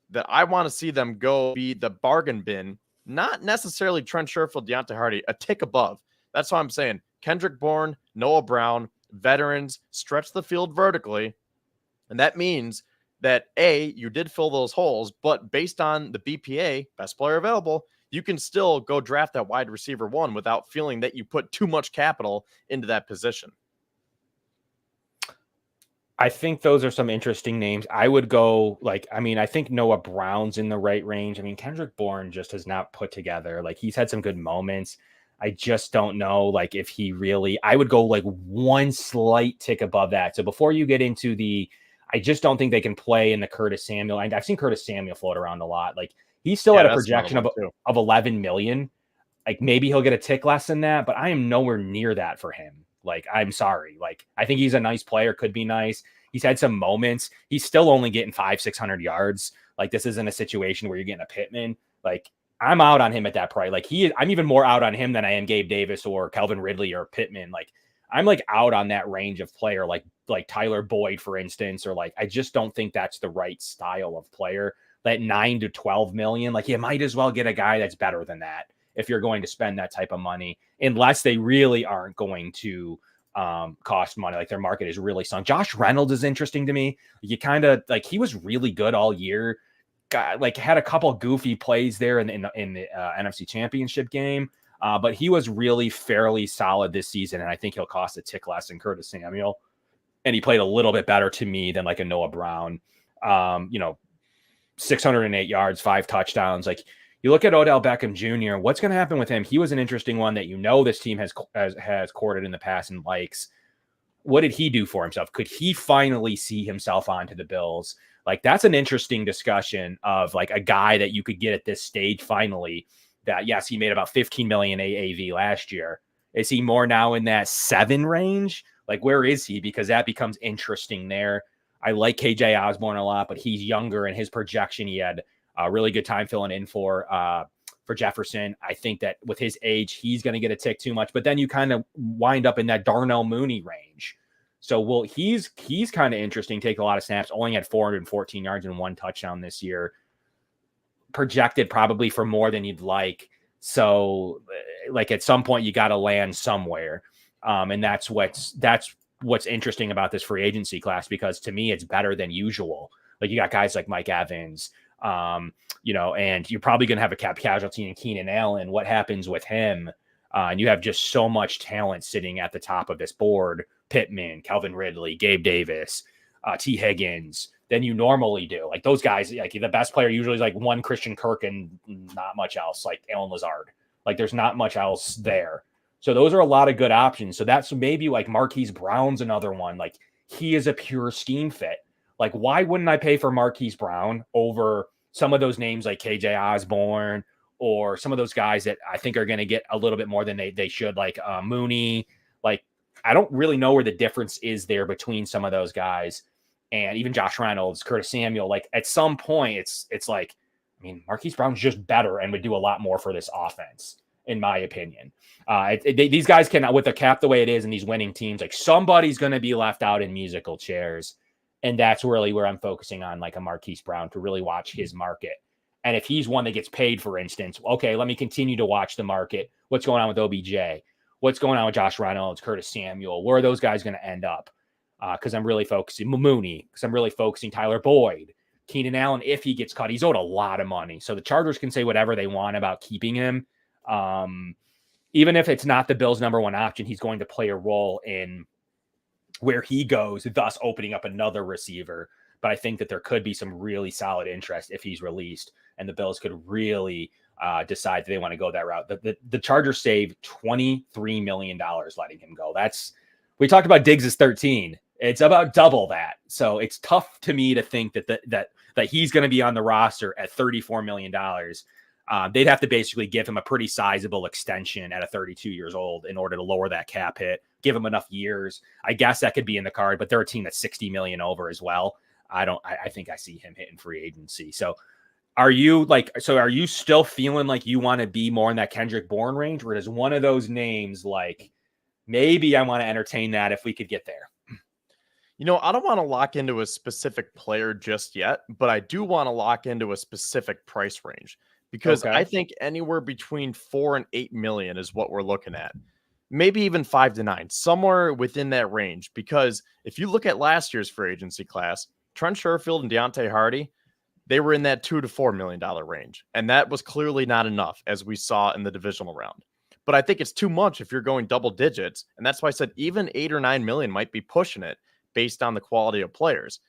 that I want to see them go be the bargain bin, not necessarily Trent Sherfield, Deontay Hardy, a tick above. That's why I'm saying Kendrick Bourne, Noah Brown, veterans, stretch the field vertically. And that means that, A, you did fill those holes, but based on the BPA, best player available, you can still go draft that wide receiver one without feeling that you put too much capital into that position. I think those are some interesting names. I would go I think Noah Brown's in the right range. Kendrick Bourne just has not put together. He's had some good moments. I just don't know, if he really, I would go one slight tick above that. So before you get into I just don't think they can play in the Curtis Samuel. I've seen Curtis Samuel float around a lot. He's still at a projection of 11 million. Maybe he'll get a tick less than that, but I am nowhere near that for him. I'm sorry. I think he's a nice player, could be nice. He's had some moments. He's still only getting 500-600 yards. This isn't a situation where you're getting a Pittman. I'm out on him at that price. I'm even more out on him than I am Gabe Davis or Calvin Ridley or Pittman. I'm out on that range of player, like Tyler Boyd, for instance, or I just don't think that's the right style of player. That 9 to 12 million, you might as well get a guy that's better than that if you're going to spend that type of money, unless they really aren't going to cost money. Their market is really sunk. Josh Reynolds is interesting to me. You kind of he was really good all year. Had a couple goofy plays there in the NFC Championship game, but he was really fairly solid this season, and I think he'll cost a tick less than Curtis Samuel. And he played a little bit better to me than a Noah Brown. 608 yards, 5 touchdowns. You look at Odell Beckham Jr. What's going to happen with him? He was an interesting one that this team has courted in the past and likes. What did he do for himself? Could he finally see himself onto the Bills? Like, that's an interesting discussion of like a guy that you could get at this stage finally. That yes, he made about 15 million AAV last year. Is he more now in that 7 range? Like, where is he? Because that becomes interesting there. I like KJ Osborne a lot, but he's younger, and his projection, he had a really good time filling in for Jefferson. I think that with his age, he's going to get a tick too much, but then you kind of wind up in that Darnell Mooney range. So, he's kind of interesting. Take a lot of snaps, only had 414 yards and 1 touchdown this year. Projected probably for more than you'd like. So, like, at some point you got to land somewhere. And that's what's interesting about this free agency class, because to me, it's better than usual. Like, you got guys like Mike Evans, and you're probably going to have a cap casualty in Keenan Allen. What happens with him? And you have just so much talent sitting at the top of this board: Pittman, Calvin Ridley, Gabe Davis, T. Higgins, than you normally do. Like, those guys, like, the best player usually is like one Christian Kirk and not much else, like Alan Lazard. Like, there's not much else there. So those are a lot of good options. So that's maybe like Marquise Brown's another one. Like, he is a pure scheme fit. Like, why wouldn't I pay for Marquise Brown over some of those names like KJ Osborne or some of those guys that I think are going to get a little bit more than they should, like Mooney? Like, I don't really know where the difference is there between some of those guys, and even Josh Reynolds, Curtis Samuel. Like, at some point, it's like, I mean, Marquise Brown's just better and would do a lot more for this offense, in my opinion. These guys can, with the cap the way it is and these winning teams, like, somebody's going to be left out in musical chairs. And that's really where I'm focusing on, like a Marquise Brown, to really watch his market. And if he's one that gets paid, for instance, okay, let me continue to watch the market. What's going on with OBJ? What's going on with Josh Reynolds, Curtis Samuel? Where are those guys going to end up? Because I'm really focusing Mooney, because I'm really focusing Tyler Boyd, Keenan Allen. If he gets cut, he's owed a lot of money. So the Chargers can say whatever they want about keeping him. Even if it's not the Bills' number one option, he's going to play a role in where he goes, thus opening up another receiver. But I think that there could be some really solid interest if he's released, and the Bills could really decide that they want to go that route. The Chargers saved $23 million letting him go. We talked about Diggs is 13. It's about double that. So it's tough to me to think that he's going to be on the roster at $34 million. They'd have to basically give him a pretty sizable extension at 32 years old in order to lower that cap hit, give him enough years. I guess that could be in the card, but they're a team that's 60 million over as well. I think I see him hitting free agency. So are you still feeling like you want to be more in that Kendrick Bourne range, or is one of those names like, maybe I want to entertain that if we could get there? I don't want to lock into a specific player just yet, but I do want to lock into a specific price range, because I think anywhere between 4 and 8 million is what we're looking at. Maybe even 5 to 9, somewhere within that range. Because if you look at last year's free agency class, Trent Sherfield and Deontay Hardy, they were in that $2 to $4 million range. And that was clearly not enough, as we saw in the divisional round. But I think it's too much if you're going double digits. And that's why I said even 8 or 9 million might be pushing it based on the quality of players.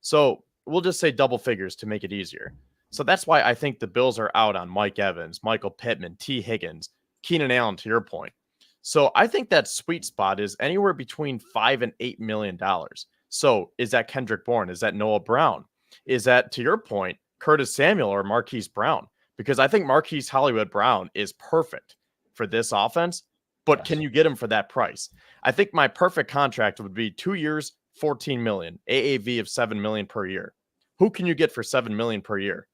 So we'll just say double figures to make it easier. So that's why I think the Bills are out on Mike Evans, Michael Pittman, T. Higgins, Keenan Allen, to your point. So I think that sweet spot is anywhere between $5 and $8 million. So is that Kendrick Bourne? Is that Noah Brown? Is that, to your point, Curtis Samuel or Marquise Brown? Because I think Marquise Hollywood Brown is perfect for this offense, but can you get him for that price? I think my perfect contract would be 2 years, $14 million, AAV of $7 million per year. Who can you get for $7 million per year?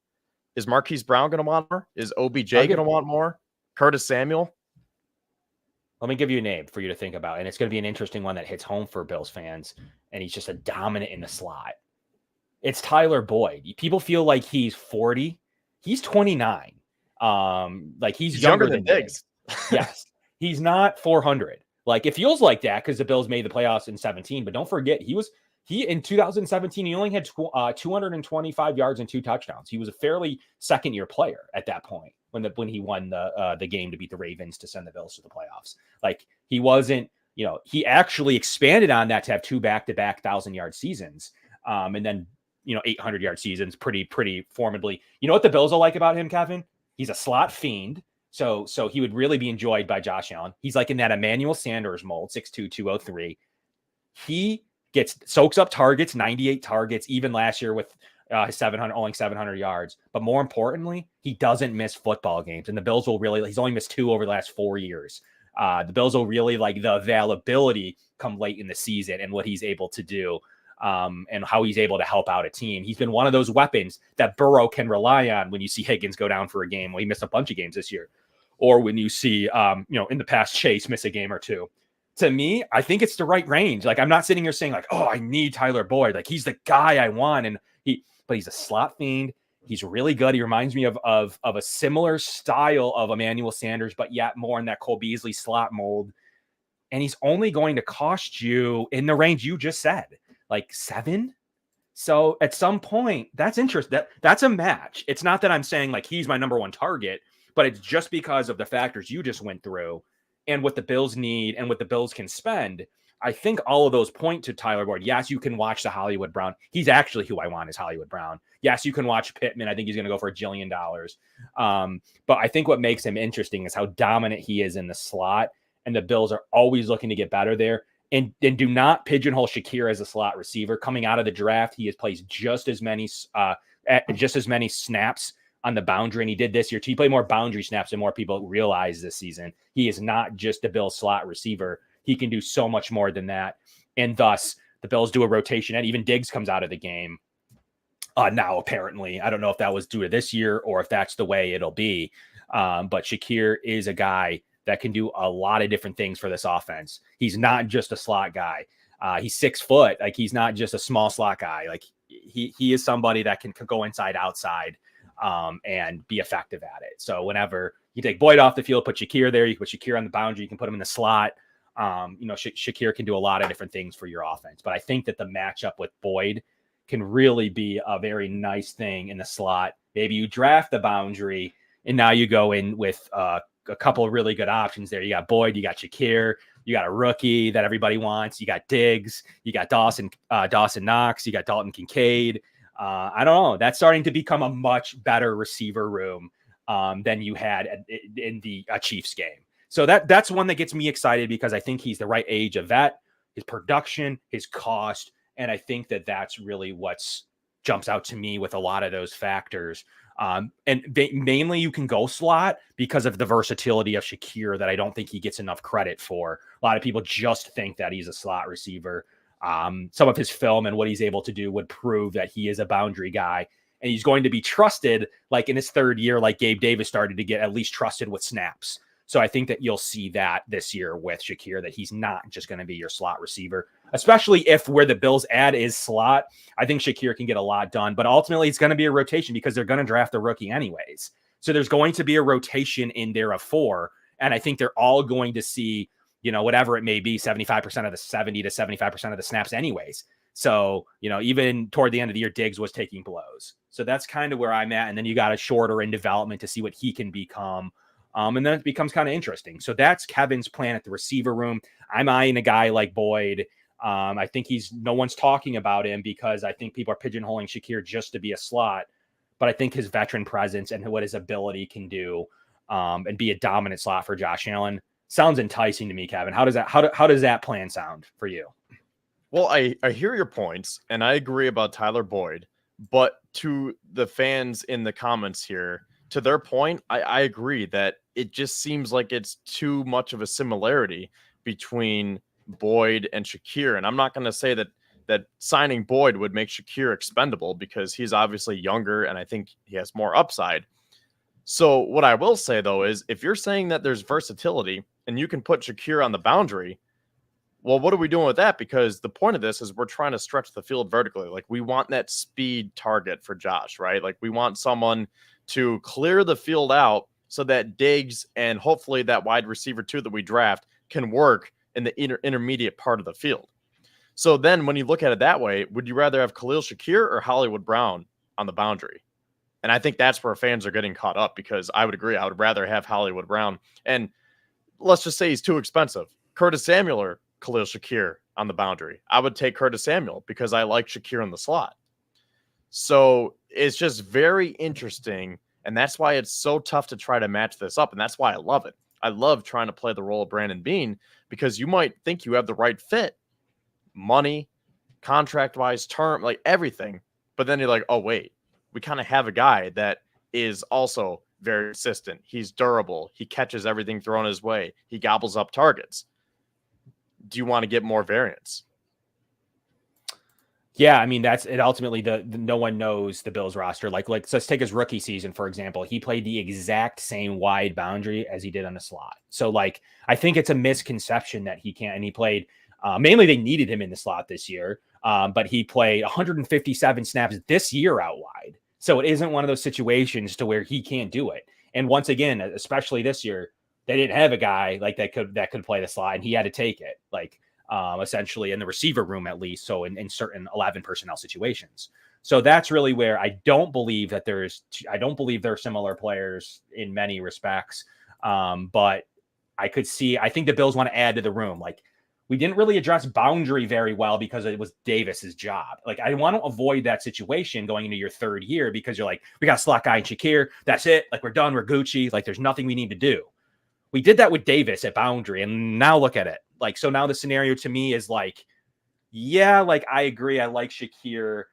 Is Marquise Brown going to want more? Is OBJ going to want more? Curtis Samuel? Let me give you a name for you to think about, and it's going to be an interesting one that hits home for Bills fans, and he's just a dominant in the slot. It's Tyler Boyd. People feel like he's 40. He's 29. Like he's younger than Diggs. Yes. He's not 400. Like, it feels like that because the Bills made the playoffs in 17, but don't forget, he in 2017, he only had 225 yards and 2 touchdowns. He was a fairly second-year player at that point when he won the game to beat the Ravens to send the Bills to the playoffs. Like, he wasn't, he actually expanded on that to have 2 back-to-back 1,000-yard seasons. And then, 800-yard seasons pretty formidably. You know what the Bills will like about him, Kevin? He's a slot fiend. So he would really be enjoyed by Josh Allen. He's like in that Emmanuel Sanders mold, 6'2", 203. He soaks up targets, 98 targets, even last year with his 700 yards. But more importantly, he doesn't miss football games. And the Bills will really, he's only missed 2 over the last 4 years. The Bills will really like the availability come late in the season and what he's able to do. And how he's able to help out a team. He's been one of those weapons that Burrow can rely on when you see Higgins go down for a game. Well, he missed a bunch of games this year. Or when you see, in the past, Chase miss a game or two. To me, I think it's the right range. Like, I'm not sitting here saying like, oh, I need Tyler Boyd. Like, he's the guy I want. But he's a slot fiend. He's really good. He reminds me of a similar style of Emmanuel Sanders, but yet more in that Cole Beasley slot mold. And he's only going to cost you in the range you just said, like 7. So at some point, that's interesting. That's a match. It's not that I'm saying like he's my number one target, but it's just because of the factors you just went through and what the Bills need and what the Bills can spend. I think all of those point to Tyler Boyd. Yes, you can watch the Hollywood Brown. He's actually who I want is Hollywood Brown. Yes, you can watch Pittman. I think he's going to go for $1 jillion. But I think what makes him interesting is how dominant he is in the slot. And the Bills are always looking to get better there. And do not pigeonhole Shakir as a slot receiver. Coming out of the draft, he has played just as many snaps on the boundary, and he did this year. He played more boundary snaps than more people realize this season. He is not just a Bills slot receiver. He can do so much more than that. And thus, the Bills do a rotation, and even Diggs comes out of the game now, apparently. I don't know if that was due to this year or if that's the way it'll be. But Shakir is a guy that can do a lot of different things for this offense. He's not just a slot guy. He's 6 foot. Like, he's not just a small slot guy. Like, he is somebody that can go inside, outside, and be effective at it. So whenever you take Boyd off the field, put Shakir there, you can put Shakir on the boundary, you can put him in the slot. Shakir can do a lot of different things for your offense. But I think that the matchup with Boyd can really be a very nice thing in the slot. Maybe you draft the boundary, and now you go in with a couple of really good options there. You got Boyd, you got Shakir, you got a rookie that everybody wants. You got Diggs, you got Dawson Knox, you got Dalton Kincaid. I don't know. That's starting to become a much better receiver room than you had in the Chiefs game. So that's one that gets me excited because I think he's the right age of vet, his production, his cost. And I think that that's really what's jumps out to me with a lot of those factors. Mainly you can go slot because of the versatility of Shakir that I don't think he gets enough credit for. A lot of people just think that he's a slot receiver. Some of his film and what he's able to do would prove that he is a boundary guy, and he's going to be trusted like in his 3rd year, like Gabe Davis started to get at least trusted with snaps. So I think that you'll see that this year with Shakir, that he's not just going to be your slot receiver, especially if where the Bills add is slot. I think Shakir can get a lot done, but ultimately it's going to be a rotation because they're going to draft a rookie anyways. So there's going to be a rotation in there of 4. And I think they're all going to see, whatever it may be, 75% of the 70 to 75% of the snaps anyways. So, even toward the end of the year, Diggs was taking blows. So that's kind of where I'm at. And then you got a shorter in development to see what he can become. And then it becomes kind of interesting. So that's Kevin's plan at the receiver room. I'm eyeing a guy like Boyd. I think no one's talking about him because I think people are pigeonholing Shakir just to be a slot. But I think his veteran presence and what his ability can do and be a dominant slot for Josh Allen sounds enticing to me, Kevin. How does that plan sound for you? Well, I hear your points, and I agree about Tyler Boyd. But to the fans in the comments here, to their point, I agree that it just seems like it's too much of a similarity between Boyd and Shakir. And I'm not going to say that signing Boyd would make Shakir expendable because he's obviously younger and I think he has more upside. So what I will say, though, is if you're saying that there's versatility and you can put Shakir on the boundary, well, what are we doing with that? Because the point of this is we're trying to stretch the field vertically. Like, we want that speed target for Josh, right? Like, we want someone to clear the field out so that Diggs and hopefully that wide receiver too that we draft can work in the intermediate part of the field. So then when you look at it that way, would you rather have Khalil Shakir or Hollywood Brown on the boundary? And I think that's where fans are getting caught up because I would agree. I would rather have Hollywood Brown. And let's just say he's too expensive. Curtis Samuel or Khalil Shakir on the boundary. I would take Curtis Samuel because I like Shakir in the slot. So it's just very interesting. And that's why it's so tough to try to match this up. And that's why I love it. I love trying to play the role of Brandon Beane, because you might think you have the right fit, money, contract wise, term, like everything. But then you're like, oh, wait, we kind of have a guy that is also very consistent. He's durable. He catches everything thrown his way. He gobbles up targets. Do you want to get more variance? Yeah, I mean, that's it. Ultimately, the no one knows the Bills roster. Like let's take his rookie season, for example. He played the exact same wide boundary as he did on the slot. So like, I think it's a misconception that he can't, and he played, mainly they needed him in the slot this year. But he played 157 snaps this year out wide. So it isn't one of those situations to where he can't do it. And once again, especially this year, they didn't have a guy like that could play the slot, and he had to take it. Like, essentially in the receiver room, at least. So in certain 11 personnel situations. So that's really where I don't believe they're similar players in many respects. But I think the Bills want to add to the room. Like, we didn't really address boundary very well because it was Davis's job. Like, I want to avoid that situation going into your third year, because you're like, we got a slot guy in Shakir. That's it. Like, we're done. We're Gucci. Like, there's nothing we need to do. We did that with Davis at boundary, and now look at it. Like, so now the scenario to me is like, yeah, like I agree. I like Shakir.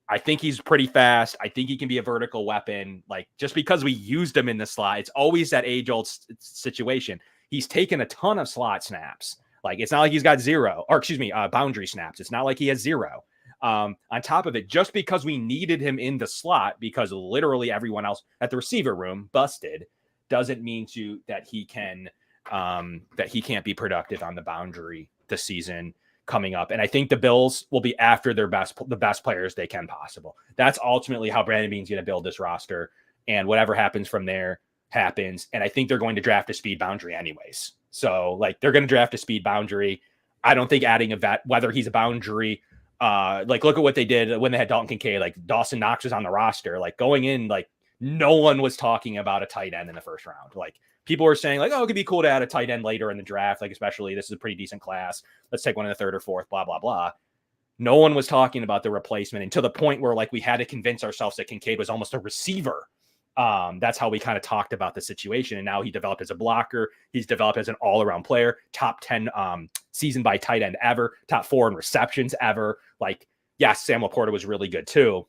I think he's pretty fast. I think he can be a vertical weapon. Like, just because we used him in the slot, it's always that age-old situation. He's taken a ton of slot snaps. Like, it's not like he's got boundary snaps. It's not like he has zero. On top of it, just because we needed him in the slot, because literally everyone else at the receiver room busted, doesn't mean that he can't be productive on the boundary this season coming up. And I think the Bills will be after the best players they can possible. That's ultimately how Brandon Beane's going to build this roster. And whatever happens from there happens. And I think they're going to draft a speed boundary anyways. So like, they're going to draft a speed boundary. I don't think adding a vet, whether he's a boundary, like look at what they did when they had Dalton Kincaid, like Dawson Knox was on the roster, like going in, like no one was talking about a tight end in the first round. Like, people were saying like, oh, it could be cool to add a tight end later in the draft. Like, especially this is a pretty decent class. Let's take one in the third or fourth, blah, blah, blah. No one was talking about the replacement, and to the point where like we had to convince ourselves that Kincaid was almost a receiver. That's how we kind of talked about the situation. And now he developed as a blocker. He's developed as an all-around player, top 10 season by tight end ever, top 4 in receptions ever. Like, yes, Sam Laporta was really good too,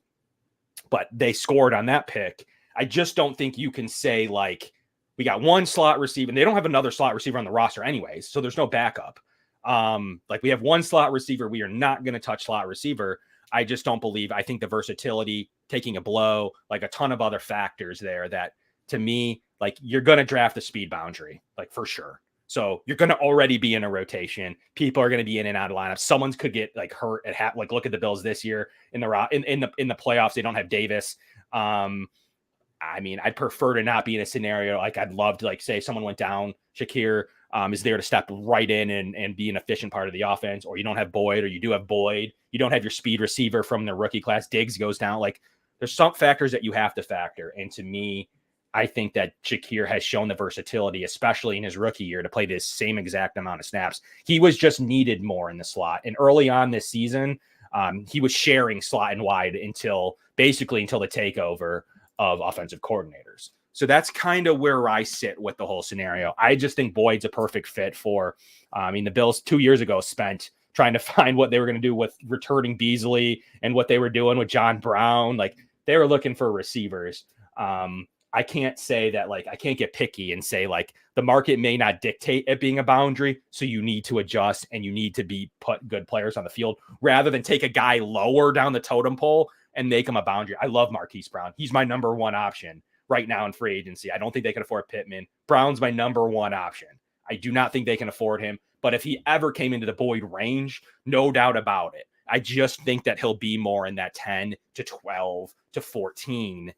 but they scored on that pick. I just don't think you can say like, we got one slot receiver, and they don't have another slot receiver on the roster anyways, so there's no backup. Like, we have one slot receiver. We are not going to touch slot receiver. I just don't believe. I think the versatility, taking a blow, like a ton of other factors there that, to me, like, you're going to draft the speed boundary, like, for sure. So you're going to already be in a rotation. People are going to be in and out of lineup. Someone's could get like hurt at like, look at the Bills this year in the playoffs. They don't have Davis. I mean, I'd prefer to not be in a scenario. Like, I'd love to, like, say someone went down, Shakir is there to step right in and be an efficient part of the offense, or you don't have Boyd, or you do have Boyd. You don't have your speed receiver from the rookie class. Diggs goes down. Like, there's some factors that you have to factor. And to me, I think that Shakir has shown the versatility, especially in his rookie year, to play this same exact amount of snaps. He was just needed more in the slot. And early on this season, he was sharing slot and wide until the takeover of offensive coordinators. So that's kind of where I sit with the whole scenario. I just think Boyd's a perfect fit for, the Bills 2 years ago spent trying to find what they were going to do with returning Beasley and what they were doing with John Brown. Like, they were looking for receivers. I can't say that, like, I can't get picky and say like the market may not dictate it being a boundary. So you need to adjust and you need to put good players on the field rather than take a guy lower down the totem pole and make him a boundary. I love Marquise Brown. He's my number one option right now in free agency. I don't think they can afford Pittman. Brown's my number one option. I do not think they can afford him. But if he ever came into the Boyd range, no doubt about it. I just think that he'll be more in that 10 to 12 to 14.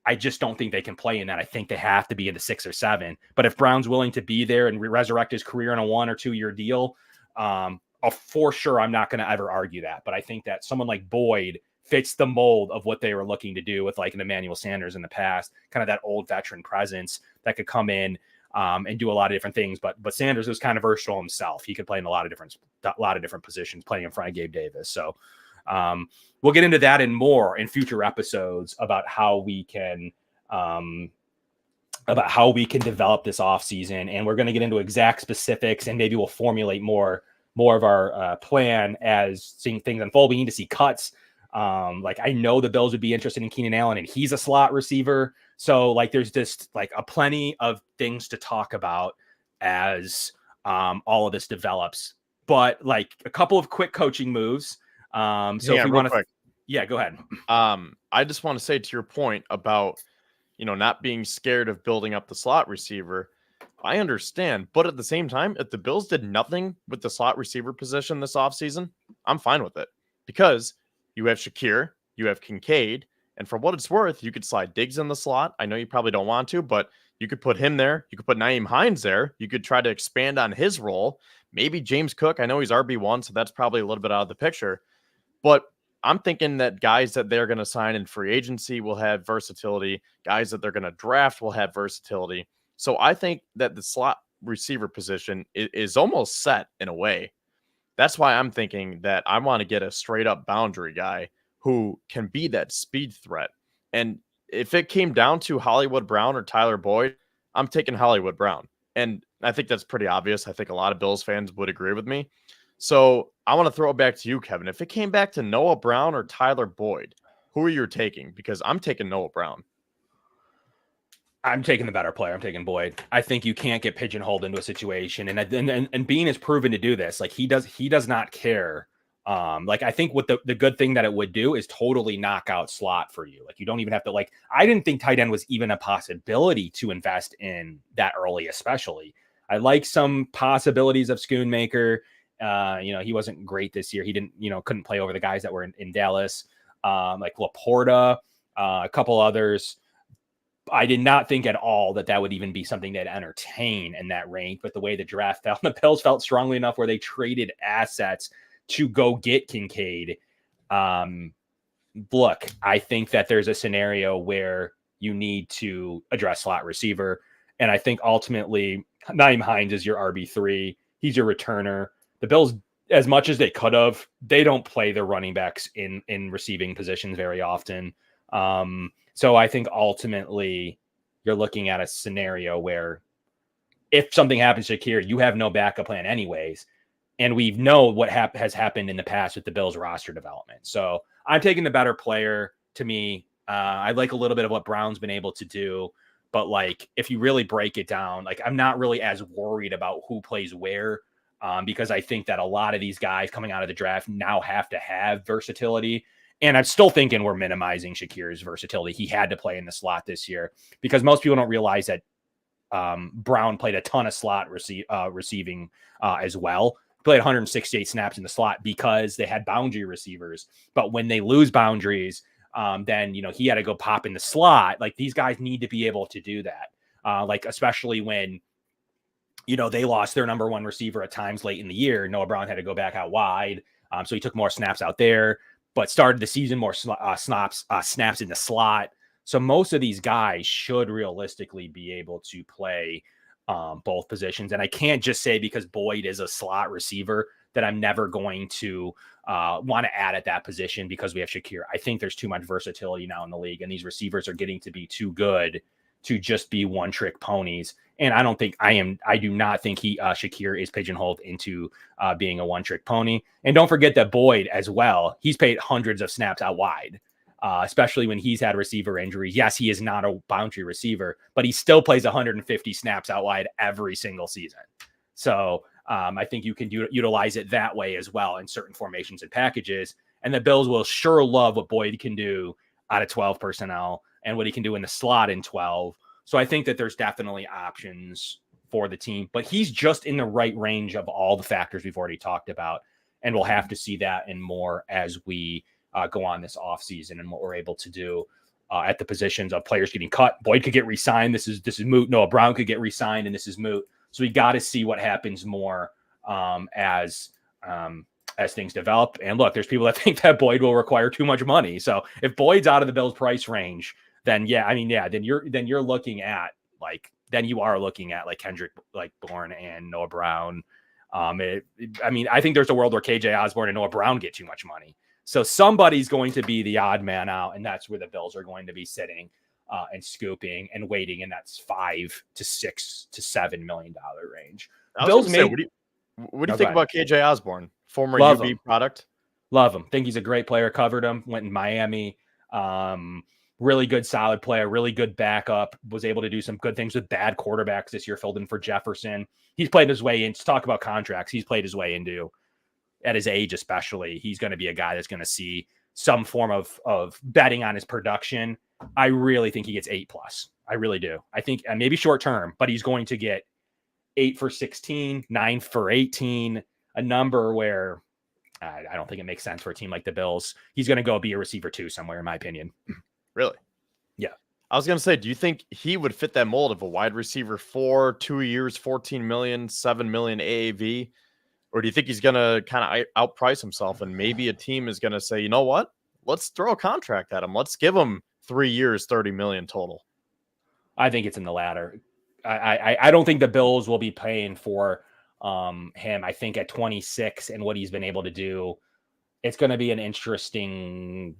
I just don't think they can play in that. I think they have to be in the 6 or 7. But if Brown's willing to be there and resurrect his career in a 1 or 2 year deal, for sure, I'm not going to ever argue that. But I think that someone like Boyd fits the mold of what they were looking to do with like an Emmanuel Sanders in the past, kind of that old veteran presence that could come in and do a lot of different things. But Sanders was kind of versatile himself. He could play in a lot of different positions, playing in front of Gabe Davis. So we'll get into that and more in future episodes about how we can about how we can develop this offseason. And we're going to get into exact specifics, and maybe we'll formulate more of our plan as seeing things unfold. We need to see cuts. Like, I know the Bills would be interested in Keenan Allen, and he's a slot receiver. So like, there's just like a plenty of things to talk about as all of this develops. But like, a couple of quick coaching moves. So if we want to, yeah, go ahead. I just want to say, to your point about, not being scared of building up the slot receiver, I understand. But at the same time, if the Bills did nothing with the slot receiver position this offseason, I'm fine with it, because you have Shakir, you have Kincaid, and for what it's worth, you could slide Diggs in the slot. I know you probably don't want to, but you could put him there. You could put Nyheim Hines there. You could try to expand on his role. Maybe James Cook. I know he's RB1, so that's probably a little bit out of the picture. But I'm thinking that guys that they're going to sign in free agency will have versatility. Guys that they're going to draft will have versatility. So I think that the slot receiver position is almost set in a way. That's why I'm thinking that I want to get a straight up boundary guy who can be that speed threat. And if it came down to Hollywood Brown or Tyler Boyd, I'm taking Hollywood Brown. And I think that's pretty obvious. I think a lot of Bills fans would agree with me. So I want to throw it back to you, Kevin. If it came back to Noah Brown or Tyler Boyd, who are you taking? Because I'm taking Noah Brown. I'm taking the better player. I'm taking Boyd. I think you can't get pigeonholed into a situation, and Beane has proven to do this. Like, he does not care. Like, I think what the good thing that it would do is totally knock out slot for you. Like, you don't even have to, like, I didn't think tight end was even a possibility to invest in that early, especially. I like some possibilities of Schoonmaker. He wasn't great this year. He didn't, couldn't play over the guys that were in Dallas, like Laporta, a couple others. I did not think at all that would even be something they'd entertain in that range. But the way the draft fell, the Bills felt strongly enough where they traded assets to go get Kincaid. Look, I think that there's a scenario where you need to address slot receiver. And I think ultimately Nyheim Hines is your RB3. He's your returner. The Bills, as much as they could have, they don't play the running backs in receiving positions very often. So I think ultimately you're looking at a scenario where if something happens to Shakir, you have no backup plan anyways. And we know what has happened in the past with the Bills roster development. So I'm taking the better player. To me, I like a little bit of what Brown's been able to do. But like, if you really break it down, like, I'm not really as worried about who plays where, because I think that a lot of these guys coming out of the draft now have to have versatility. And I'm still thinking we're minimizing Shakir's versatility. He had to play in the slot this year because most people don't realize that Brown played a ton of slot receiving as well. Played 168 snaps in the slot because they had boundary receivers. But when they lose boundaries, then, he had to go pop in the slot. Like, these guys need to be able to do that. Like, especially when, they lost their number one receiver at times late in the year. Noah Brown had to go back out wide. So he took more snaps out there, but started the season more snaps in the slot. So most of these guys should realistically be able to play both positions. And I can't just say because Boyd is a slot receiver that I'm never going to want to add at that position because we have Shakir. I think there's too much versatility now in the league, and these receivers are getting to be too good to just be one-trick ponies. And I do not think Shakir is pigeonholed into being a one-trick pony. And don't forget that Boyd as well, he's played hundreds of snaps out wide, especially when he's had receiver injuries. Yes, he is not a boundary receiver, but he still plays 150 snaps out wide every single season. So I think you can utilize it that way as well in certain formations and packages. And the Bills will sure love what Boyd can do out of 12 personnel and what he can do in the slot in 12. So I think that there's definitely options for the team, but he's just in the right range of all the factors we've already talked about. And we'll have to see that and more as we go on this offseason and what we're able to do at the positions of players getting cut. Boyd could get re-signed. This is moot. Noah Brown could get re-signed, and this is moot. So we got to see what happens more as things develop. And look, there's people that think that Boyd will require too much money. So if Boyd's out of the Bills' price range, then then you're looking at you are looking at like Kendrick, like Bourne and Noah Brown. I think there's a world where KJ Osborne and Noah Brown get too much money. So somebody's going to be the odd man out, and that's where the Bills are going to be sitting. and scooping and waiting in that $5 to $6 to $7 million range. I was going Bills to say, made. what do No, you go think ahead. about KJ Osborne, former Love UB him. product? Love him. Think he's a great player. Covered him. Went in Miami. Really good, solid player. Really good backup. Was able to do some good things with bad quarterbacks this year. Filled in for Jefferson. He's played his way in. To talk about contracts, he's played his way into, at his age especially. He's going to be a guy that's going to see some form of betting on his production. I really think he gets 8+. I really do. I think maybe short term, but he's going to get 8 for 16, 9 for 18, a number where I don't think it makes sense for a team like the Bills. He's going to go be a receiver 2 somewhere, in my opinion. Really? Yeah. I was going to say, do you think he would fit that mold of a wide receiver 4, 2 years, 14 million, 7 million AAV? Or do you think he's going to kind of outprice himself and maybe a team is going to say, you know what? Let's throw a contract at him. Let's give him 3 years, 30 million total. I think it's in the latter. I don't think the Bills will be paying for him. I think at 26 and what he's been able to do, it's going to be an interesting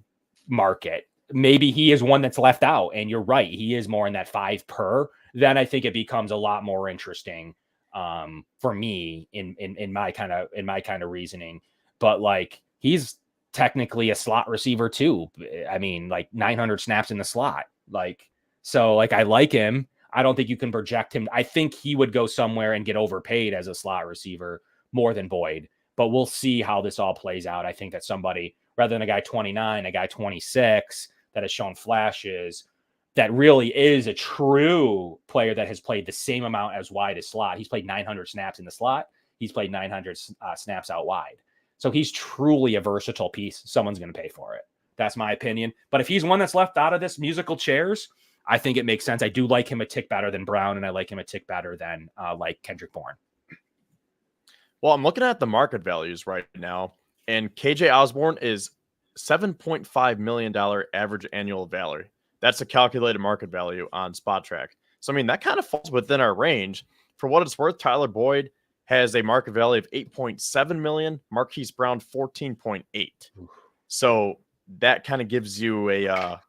market. Maybe he is one that's left out, and you're right. He is more in that 5 per. Then I think it becomes a lot more interesting for me in my kind of reasoning. But like, he's technically a slot receiver too. I mean, like 900 snaps in the slot. Like, so like, I like him. I don't think you can project him. I think he would go somewhere and get overpaid as a slot receiver more than Boyd. But we'll see how this all plays out. I think that somebody, rather than a guy 29, a guy 26 that has shown flashes, that really is a true player that has played the same amount as wide as slot. He's played 900 snaps in the slot. He's played 900 snaps out wide. So he's truly a versatile piece. Someone's going to pay for it. That's my opinion. But if he's one that's left out of this musical chairs, I think it makes sense. I do like him a tick better than Brown, and I like him a tick better than like Kendrick Bourne. Well, I'm looking at the market values right now, and KJ Osborne is $7.5 million average annual value. That's a calculated market value on Spot Track. So, I mean, that kind of falls within our range. For what it's worth, Tyler Boyd has a market value of 8.7 million, Marquise Brown 14.8. So that kind of gives you a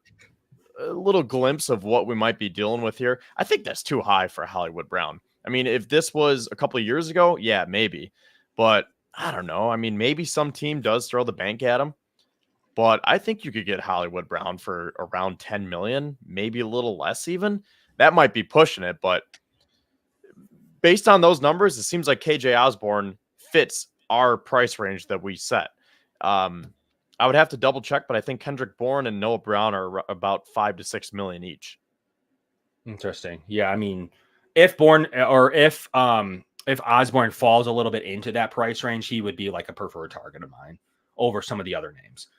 little glimpse of what we might be dealing with here. I think that's too high for Hollywood Brown. I mean, if this was a couple of years ago, yeah, maybe. But I don't know. I mean, maybe some team does throw the bank at him. But I think you could get Hollywood Brown for around 10 million, maybe a little less even. That might be pushing it, but based on those numbers, it seems like KJ Osborne fits our price range that we set. I would have to double check, but I think Kendrick Bourne and Noah Brown are about 5 to 6 million each. Interesting. Yeah, I mean, if Bourne or if Osborne falls a little bit into that price range, he would be like a preferred target of mine over some of the other names.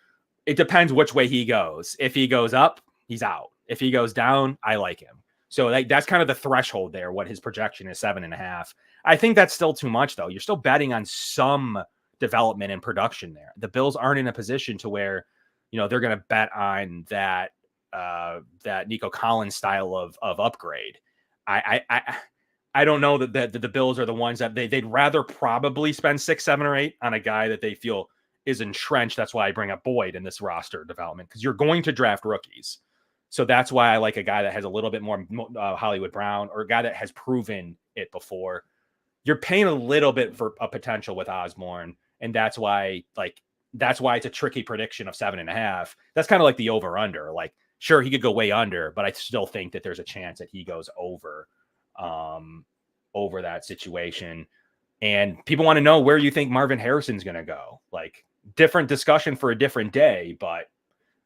It depends which way he goes. If he goes up, he's out. If he goes down, I like him. So that's kind of the threshold there. What his projection is, 7.5. I think that's still too much, though. You're still betting on some development and production there. The Bills aren't in a position to where, they're going to bet on that Nico Collins style of upgrade. I don't know that the Bills are the ones that they'd rather probably spend 6, 7, or 8 on a guy that they feel is entrenched. That's why I bring up Boyd in this roster development, because you're going to draft rookies. So that's why I like a guy that has a little bit more Hollywood Brown, or a guy that has proven it before. You're paying a little bit for a potential with Osborne, and that's why it's a tricky prediction of 7.5. That's kind of like the over under. Like, sure, he could go way under, but I still think that there's a chance that he goes over that situation. And people want to know where you think Marvin Harrison's going to go. Like, different discussion for a different day, but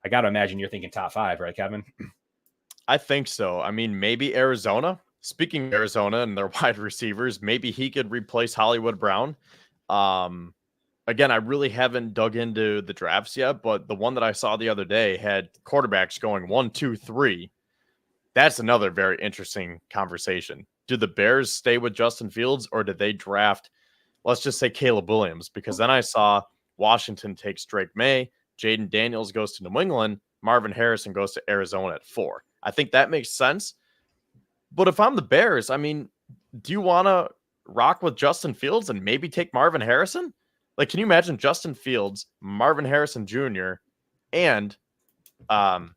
I got to imagine you're thinking top 5, right, Kevin? I think so. I mean, maybe Arizona. Speaking of Arizona and their wide receivers, maybe he could replace Hollywood Brown. Again, I really haven't dug into the drafts yet, but the one that I saw the other day had quarterbacks going 1, 2, 3. That's another very interesting conversation. Do the Bears stay with Justin Fields, or did they draft, let's just say, Caleb Williams? Because then I saw Washington takes Drake May, Jaden Daniels goes to New England, Marvin Harrison goes to Arizona at 4. I think that makes sense. But if I'm the Bears, I mean, do you want to rock with Justin Fields and maybe take Marvin Harrison? Like, can you imagine Justin Fields, Marvin Harrison Jr., and I'm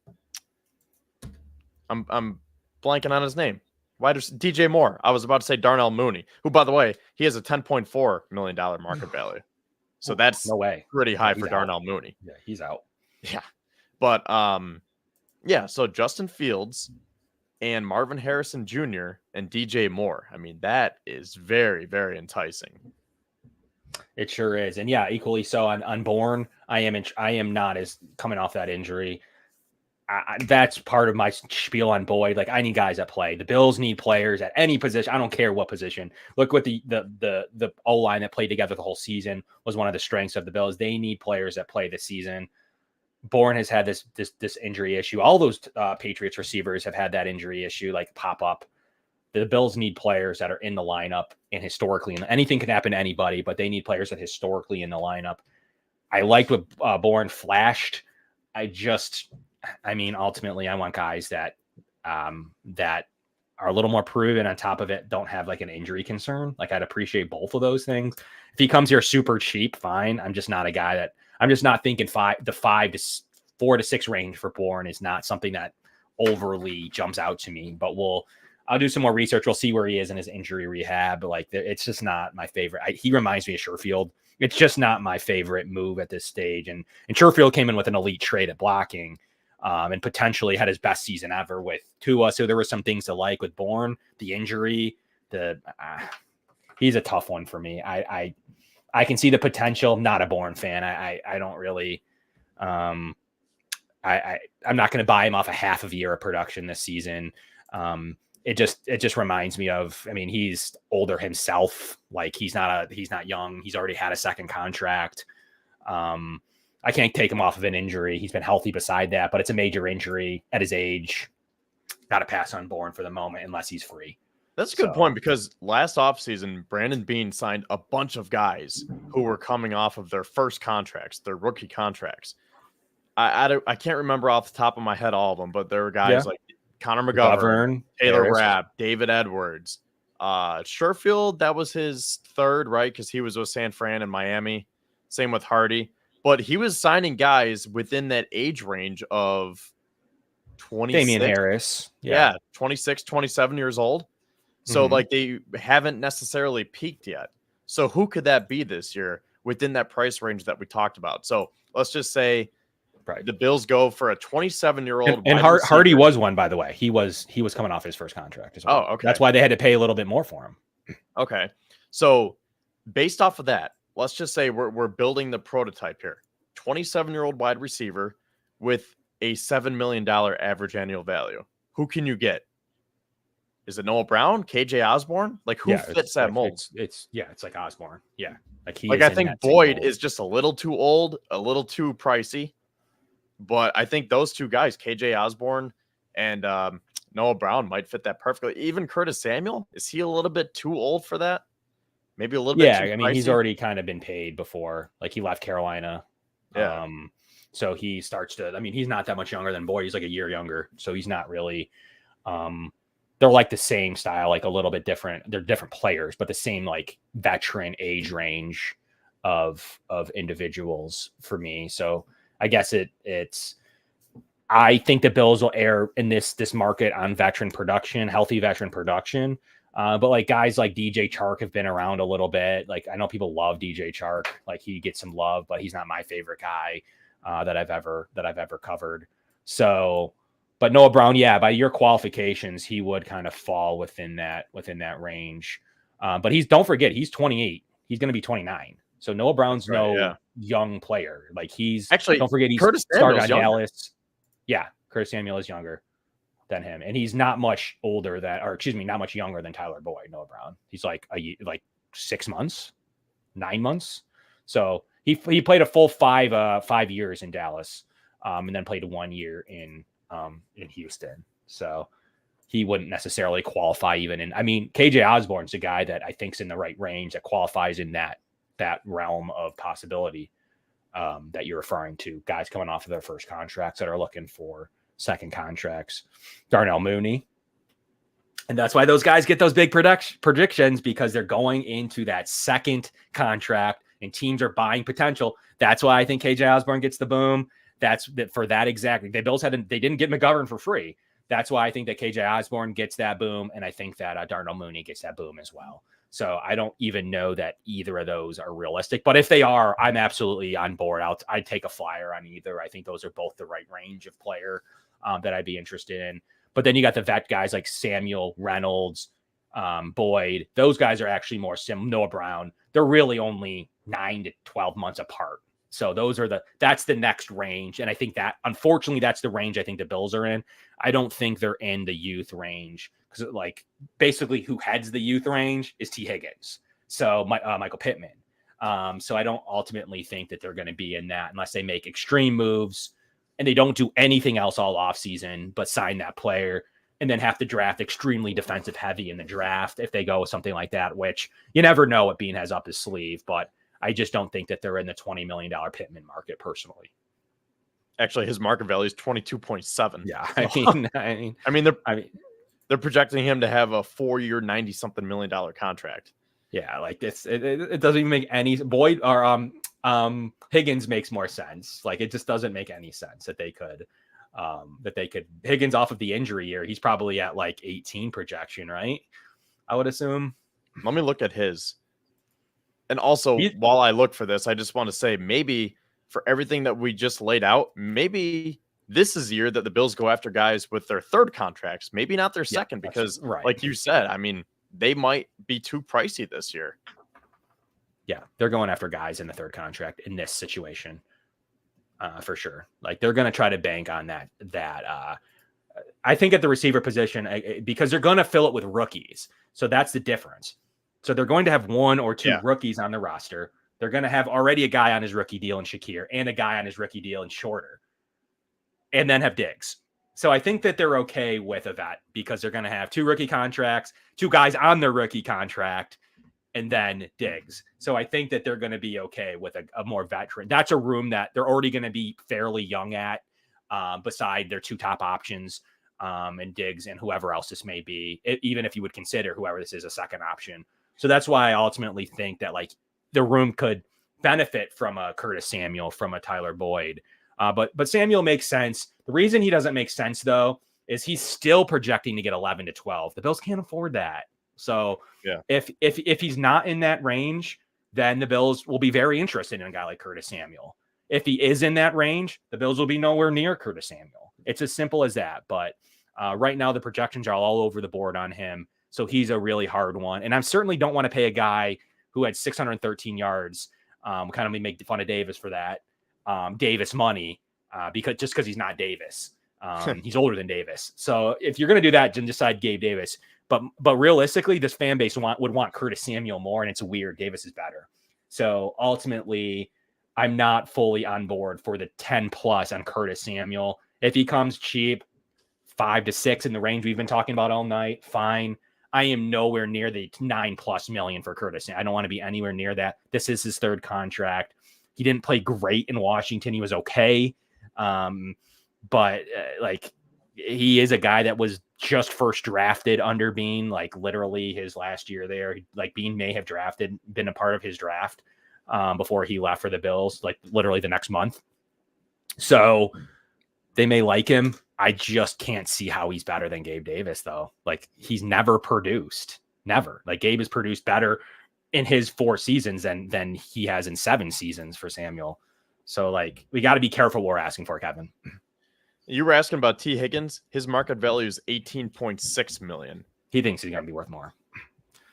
I'm blanking on his name. Why does DJ Moore? I was about to say Darnell Mooney, who, by the way, he has a $10.4 million market value. So that's No way. pretty high for He's Darnell out. Mooney. Yeah, he's out. Yeah. But yeah, so Justin Fields and Marvin Harrison Jr. and DJ Moore. I mean, that is very, very enticing. It sure is. And yeah, equally so on Bourne. I am not as coming off that injury. That's part of my spiel on Boyd. Like, I need guys that play. The Bills need players at any position. I don't care what position. Look what the O-line that played together the whole season was one of the strengths of the Bills. They need players that play this season. Bourne has had this injury issue. All those Patriots receivers have had that injury issue, like pop up. The Bills need players that are in the lineup and historically, and anything can happen to anybody, but they need players that historically in the lineup. I liked what Bourne flashed. Ultimately, I want guys that that are a little more proven. On top of it, don't have like an injury concern. Like, I'd appreciate both of those things. If he comes here super cheap, fine. I'm just not a guy that I'm just not thinking 4 to 6 range for Bourne is not something that overly jumps out to me. But I'll do some more research. We'll see where he is in his injury rehab. But like, it's just not my favorite. He reminds me of Sherfield. It's just not my favorite move at this stage. And Sherfield came in with an elite trade at blocking. And potentially had his best season ever with Tua. So there were some things to like with Bourne, the injury, he's a tough one for me. I can see the potential. Not a Bourne fan. I don't really, I'm not going to buy him off a half of a year of production this season. It just reminds me of, he's older himself. Like, he's not young. He's already had a second contract. I can't take him off of an injury. He's been healthy beside that, but it's a major injury at his age. Got to pass on Bourne for the moment unless he's free. That's a good point, because last offseason, Brandon Beane signed a bunch of guys who were coming off of their first contracts, their rookie contracts. I can't remember off the top of my head all of them, but there were guys like Connor McGovern, Taylor Rapp, David Edwards, Sherfield. That was his third, right? Because he was with San Fran and Miami. Same with Hardy. But he was signing guys within that age range of 26. Damian Harris. Yeah, 26, 27 years old. So, like, they haven't necessarily peaked yet. So who could that be this year within that price range that we talked about? So let's just say the Bills go for a 27-year-old. And Hardy was one, by the way. He was coming off his first contract as well. Oh, okay. That's why they had to pay a little bit more for him. Okay. So based off of that, let's just say we're building the prototype here. 27-year-old wide receiver with a $7 million average annual value. Who can you get? Is it Noah Brown, KJ Osborne? Like, who fits that mold? It's like Osborne. Yeah. I think Boyd is just a little too old, a little too pricey. But I think those two guys, KJ Osborne and Noah Brown, might fit that perfectly. Even Curtis Samuel, is he a little bit too old for that? Maybe a little bit. Yeah, he's already kind of been paid before. Like, he left Carolina. Yeah. So he starts to, he's not that much younger than Boyd. He's like a year younger. So he's not really, they're like the same style, like a little bit different. They're different players, but the same like veteran age range of individuals for me. So I guess I think the Bills will err in this market on veteran production, healthy veteran production. But like guys like DJ Chark have been around a little bit. Like, I know people love DJ Chark. Like, he gets some love, but he's not my favorite guy that I've ever covered. So, but Noah Brown, by your qualifications, he would kind of fall within that range. But don't forget, he's 28. He's going to be 29. So Noah Brown's young player. Like, don't forget, he's started on Dallas. Yeah, Curtis Samuel is younger than him, and he's not much not much younger than Tyler Boyd. Noah Brown, he's like 6 months, 9 months. So he played a full 5 years in Dallas, and then played 1 year in Houston. So he wouldn't necessarily qualify even in. KJ Osborne's a guy that I think's in the right range that qualifies in that realm of possibility that you're referring to. Guys coming off of their first contracts that are looking for second contracts. Darnell Mooney. And that's why those guys get those big predictions, because they're going into that second contract and teams are buying potential. That's why I think KJ Osborne gets the boom. That's for that exactly. They didn't get McGovern for free. That's why I think that KJ Osborne gets that boom, and I think that Darnell Mooney gets that boom as well. So I don't even know that either of those are realistic. But if they are, I'm absolutely on board. I'd take a flyer on either. I think those are both the right range of player that I'd be interested in. But then you got the vet guys like Samuel, Reynolds, Boyd. Those guys are actually more Noah Brown. They're really only 9 to 12 months apart. So that's the next range. And I think that, unfortunately, that's the range I think the Bills are in. I don't think they're in the youth range because, like, basically who heads the youth range is T. Higgins. So Michael Pittman. So I don't ultimately think that they're going to be in that unless they make extreme moves and they don't do anything else all offseason but sign that player and then have to draft extremely defensive heavy in the draft if they go with something like that, which you never know what Beane has up his sleeve. But I just don't think that they're in the $20 million Pittman market personally. Actually, his market value is 22.7. Yeah. I mean, they're projecting him to have a 4-year, $90-something million contract. Yeah. Like this, it doesn't even make any Boyd or, Higgins makes more sense. Like it just doesn't make any sense that they could Higgins off of the injury year. He's probably at like 18 projection, right? I would assume. Let me look at his. And also, while I look for this, I just want to say maybe for everything that we just laid out, maybe this is the year that the Bills go after guys with their third contracts, maybe not their second, because like you said, I mean, they might be too pricey this year. Yeah, they're going after guys in the third contract in this situation, for sure. Like they're going to try to bank on that. I think at the receiver position, because they're going to fill it with rookies. So that's the difference. So they're going to have 1 or 2 rookies on the roster. They're going to have already a guy on his rookie deal in Shakir and a guy on his rookie deal in Shorter, and then have Diggs. So I think that they're okay with a vet because they're going to have 2 rookie contracts, 2 guys on their rookie contract, and then Diggs. So I think that they're going to be okay with a more veteran. That's a room that they're already going to be fairly young at, beside their 2 top options, and Diggs and whoever else this may be, even if you would consider whoever this is a second option. So that's why I ultimately think that like the room could benefit from a Curtis Samuel, from a Tyler Boyd. But Samuel makes sense. The reason he doesn't make sense, though, is he's still projecting to get 11 to 12. The Bills can't afford that. So if he's not in that range, then the Bills will be very interested in a guy like Curtis Samuel. If he is in that range, the Bills will be nowhere near Curtis Samuel. It's as simple as that. But right now, the projections are all over the board on him. So he's a really hard one. And I certainly don't want to pay a guy who had 613 yards. Kind of make fun of Davis for that. Davis money, because he's not Davis. He's older than Davis. So if you're going to do that, then decide Gabe Davis. But realistically, this fan base would want Curtis Samuel more, and it's weird. Davis is better. So ultimately, I'm not fully on board for the 10 plus on Curtis Samuel. If he comes cheap, 5 to 6 in the range we've been talking about all night, fine. I am nowhere near the 9+ million for Curtis. I don't want to be anywhere near that. This is his third contract. He didn't play great in Washington. He was okay. But he is a guy that was just first drafted under Beane, like literally his last year there. Like Beane may have been a part of his draft before he left for the Bills, like literally the next month. So they may like him. I just can't see how he's better than Gabe Davis, though. Like he's never produced. Never. Like Gabe has produced better in his 4 seasons than he has in 7 seasons for Samuel. So like we got to be careful what we're asking for, Kevin. You were asking about T. Higgins. His market value is 18.6 million. He thinks he's going to be worth more.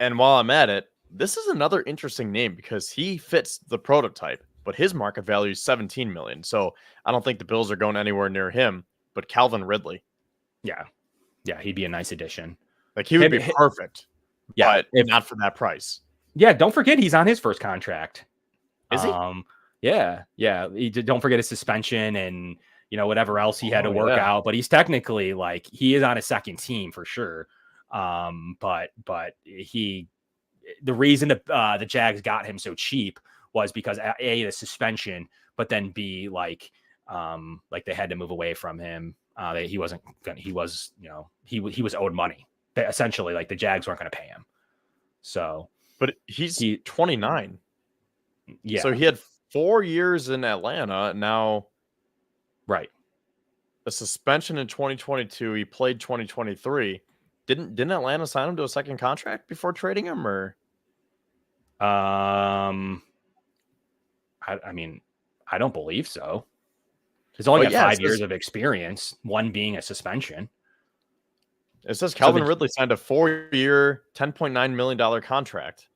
And while I'm at it, this is another interesting name because he fits the prototype, but his market value is 17 million. So I don't think the Bills are going anywhere near him. But Calvin Ridley. Yeah, he'd be a nice addition. Like he would be perfect. Yeah, but not for that price. Yeah, don't forget he's on his first contract. Is he? Yeah. Don't forget his suspension and whatever else he had to work out. But he's technically he is on a second team for sure. But the reason that the Jags got him so cheap was because A, the suspension, but then B, they had to move away from him. He was owed money. Essentially, the Jags weren't going to pay him. So, but he's 29. Yeah. So he had 4 years in Atlanta now. Right. a suspension in 2022. He played 2023. Didn't Atlanta sign him to a second contract before trading him, or? I mean, I don't believe so. He's only got 5 years of experience, one being a suspension. It says Calvin Ridley signed a 4-year, $10.9 million contract.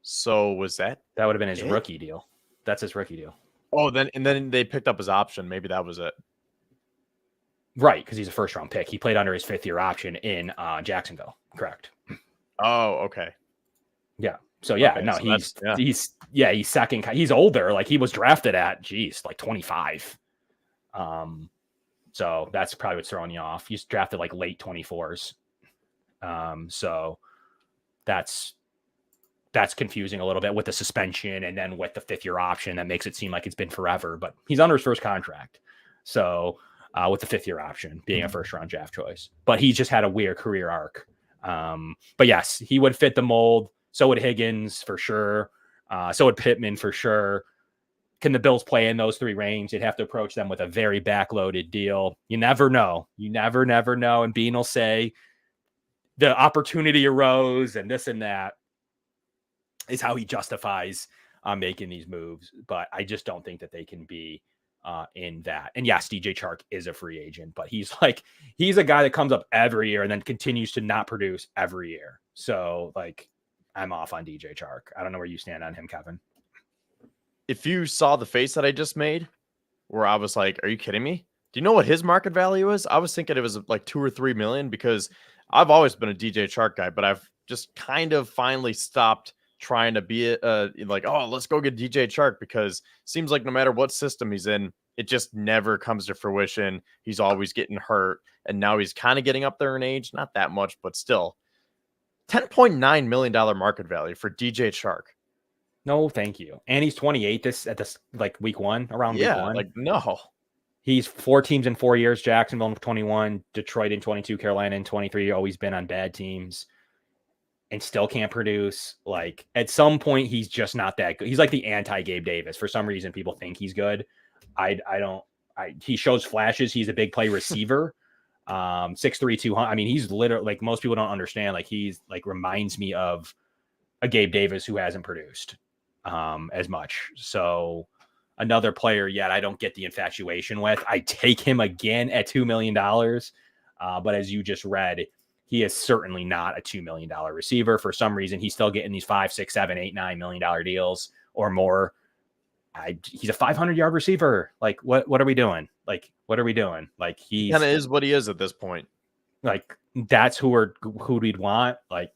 So was that would have been his rookie deal? That's his rookie deal. Oh, then they picked up his option. Maybe that was it. Right, because he's a first-round pick. He played under his 5th-year option in Jacksonville. Correct. Oh, okay. Yeah. So yeah, okay, no, so he's second. He's older. Like he was drafted at, like 25. So that's probably what's throwing you off. He's drafted like late 24s. So that's confusing a little bit with the suspension and then with the 5th-year option. That makes it seem like it's been forever, but he's under his first contract. So with the 5th-year option being a first-round draft choice, but he's just had a weird career arc. But yes, he would fit the mold. So would Higgins for sure. So would Pittman for sure. Can the Bills play in those 3 range? You'd have to approach them with a very backloaded deal. You never know. You never know. And Beane will say the opportunity arose and this and that is how he justifies making these moves. But I just don't think that they can be in that. And yes, DJ Chark is a free agent, but he's a guy that comes up every year and then continues to not produce every year. So like, I'm off on DJ Chark. I don't know where you stand on him, Kevin. If you saw the face that I just made, where I was like, are you kidding me? Do you know what his market value is? I was thinking it was like 2 or 3 million, because I've always been a DJ Chark guy, but I've just kind of finally stopped trying to be like, oh, let's go get DJ Chark, because it seems like no matter what system he's in, it just never comes to fruition. He's always getting hurt, and now he's kind of getting up there in age, not that much, but still. $10.9 million market value for DJ Chark. No, thank you. And he's 28 like week 1, around week 1. Like no. He's 4 teams in 4 years, Jacksonville in 21, Detroit in 22, Carolina in 23, always been on bad teams and still can't produce. Like at some point, he's just not that good. He's like the anti-Gabe Davis. For some reason, people think he's good. He shows flashes. He's a big play receiver. 6'3", 200. I mean, he's literally like, most people don't understand. Like he's like reminds me of a Gabe Davis who hasn't produced as much. So another player yet I don't get the infatuation with. I take him again at $2 million. But as you just read, he is certainly not a $2 million receiver. For some reason, he's still getting these $5, $6, $7, $8, $9 million deals or more. He's a 500-yard receiver. Like, what are we doing? Like, what are we doing? Like, he kind of is what he is at this point. Like, that's who we'd want. Like,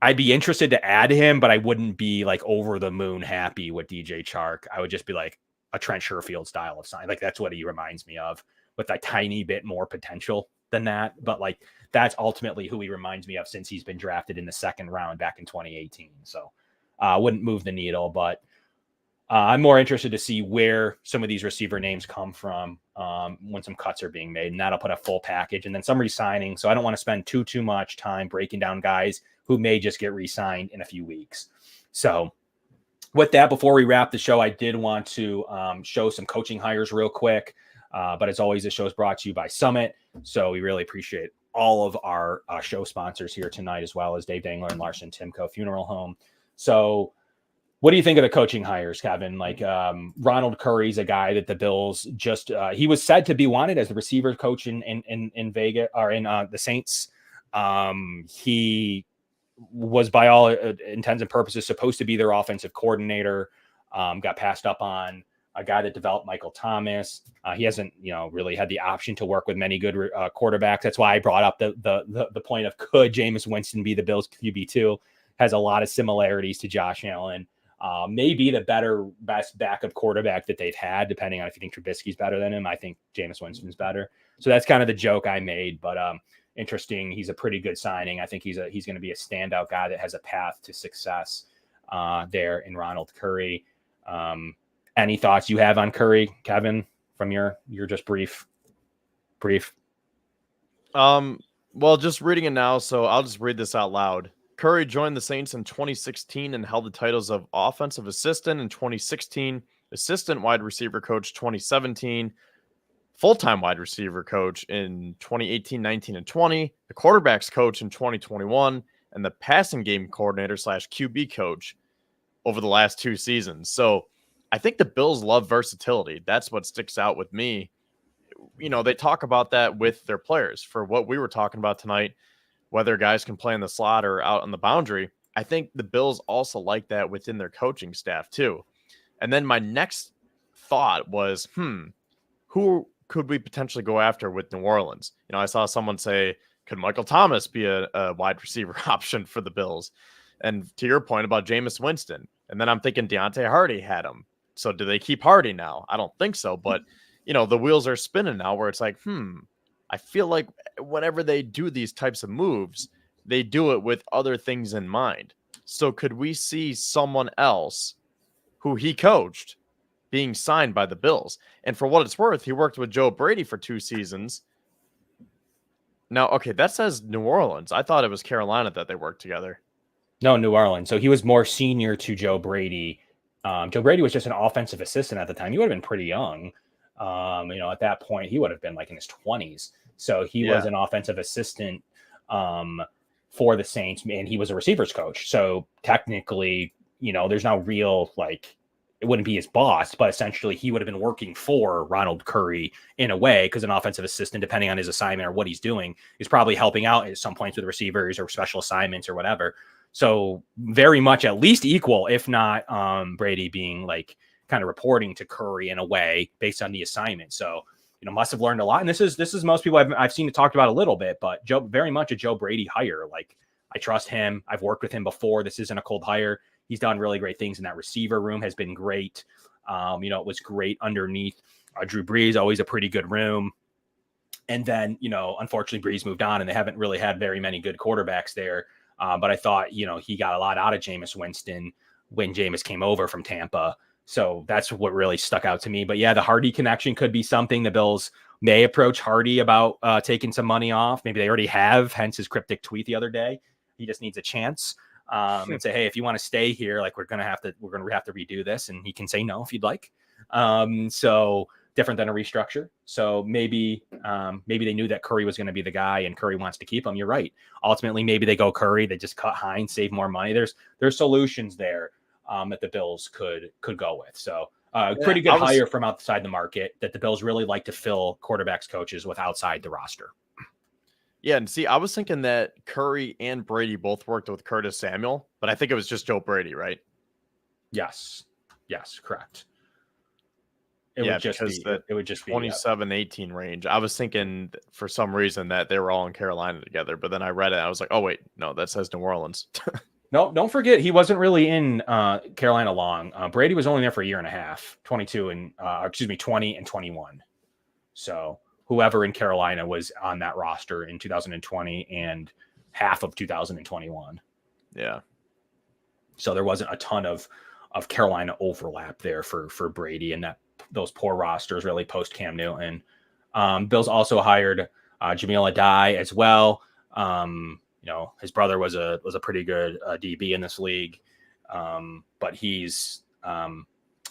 I'd be interested to add him, but I wouldn't be like over the moon happy with DJ Chark. I would just be like a Trent Sherfield style of sign. Like, that's what he reminds me of, with a tiny bit more potential than that. But like, that's ultimately who he reminds me of since he's been drafted in the 2nd round back in 2018. So wouldn't move the needle, but I'm more interested to see where some of these receiver names come from when some cuts are being made, and that'll put a full package and then some re-signing. So I don't want to spend too much time breaking down guys who may just get re-signed in a few weeks. So with that, before we wrap the show, I did want to show some coaching hires real quick. But as always, the show is brought to you by Summit. So we really appreciate all of our show sponsors here tonight, as well as Dave Dangler and Larson-Timko Funeral Home. So what do you think of the coaching hires, Kevin? Like Ronald Curry's a guy that the Bills just he was said to be wanted as the receiver coach in Vegas or in the Saints. He was by all intents and purposes supposed to be their offensive coordinator. Got passed up on. A guy that developed Michael Thomas. He hasn't, really had the option to work with many good quarterbacks. That's why I brought up the point of, could Jameis Winston be the Bills QB2? Has a lot of similarities to Josh Allen. Maybe the best backup quarterback that they've had, depending on if you think Trubisky's better than him. I think Jameis Winston's better. So that's kind of the joke I made, but interesting. He's a pretty good signing. I think he's going to be a standout guy that has a path to success there in Ronald Curry. Any thoughts you have on Curry, Kevin, from your just brief? Well, just reading it now, so I'll just read this out loud. Curry joined the Saints in 2016 and held the titles of offensive assistant in 2016, assistant wide receiver coach 2017, full-time wide receiver coach in 2018, 19, and 20, the quarterbacks coach in 2021, and the passing game coordinator / QB coach over the last 2 seasons. So I think the Bills love versatility. That's what sticks out with me. They talk about that with their players for what we were talking about tonight, whether guys can play in the slot or out on the boundary. I think the Bills also like that within their coaching staff too. And then my next thought was, who could we potentially go after with New Orleans? I saw someone say, could Michael Thomas be a wide receiver option for the Bills? And to your point about Jameis Winston, and then I'm thinking Deontay Hardy had him. So do they keep Hardy now? I don't think so, but the wheels are spinning now where it's like, I feel like whenever they do these types of moves, they do it with other things in mind. So could we see someone else who he coached being signed by the Bills? And for what it's worth, he worked with Joe Brady for 2 seasons. Now, okay, that says New Orleans. I thought it was Carolina that they worked together. No, New Orleans. So he was more senior to Joe Brady. Joe Brady was just an offensive assistant at the time. He would have been pretty young. At that point, he would have been like in his 20s. So he was an offensive assistant for the Saints, and he was a receivers coach. So technically, there's no real, it wouldn't be his boss, but essentially he would have been working for Ronald Curry in a way, because an offensive assistant, depending on his assignment or what he's doing, is probably helping out at some points with receivers or special assignments or whatever. So very much at least equal, if not Brady being kind of reporting to Curry in a way based on the assignment. So, must have learned a lot. And this is most people I've seen it talked about a little bit, but very much a Joe Brady hire. I trust him. I've worked with him before. This isn't a cold hire. He's done really great things in that receiver room, has been great. It was great underneath Drew Brees, always a pretty good room. And then, unfortunately Brees moved on and they haven't really had very many good quarterbacks there. But I thought, he got a lot out of Jameis Winston when Jameis came over from Tampa. So that's what really stuck out to me. But yeah, the Hardy connection could be something. The Bills may approach Hardy about taking some money off. Maybe they already have, hence his cryptic tweet the other day. He just needs a chance and say, hey, if you want to stay here, we're going to have to redo this. And he can say no if you'd like. So different than a restructure. So maybe they knew that Curry was going to be the guy and Curry wants to keep him. You're right. Ultimately, maybe they go Curry. They just cut Hines, save more money. There's solutions there that the Bills could go with. So pretty good hire from outside the market that the Bills really like to fill quarterbacks coaches with outside the roster. Yeah, and see, I was thinking that Curry and Brady both worked with Curtis Samuel, but I think it was just Joe Brady, right? Yes, correct. It would just be 27-18 range. I was thinking for some reason that they were all in Carolina together, but then I read it. I was like, oh, wait, no, that says New Orleans. No, don't forget, he wasn't really in Carolina long. Brady was only there for a year and a half, 20 and 21. So whoever in Carolina was on that roster in 2020 and half of 2021. Yeah. So there wasn't a ton of Carolina overlap there for Brady and those poor rosters really post Cam Newton. Bills also hired Jamil Adai as well. His brother was a pretty good DB in this league, but he's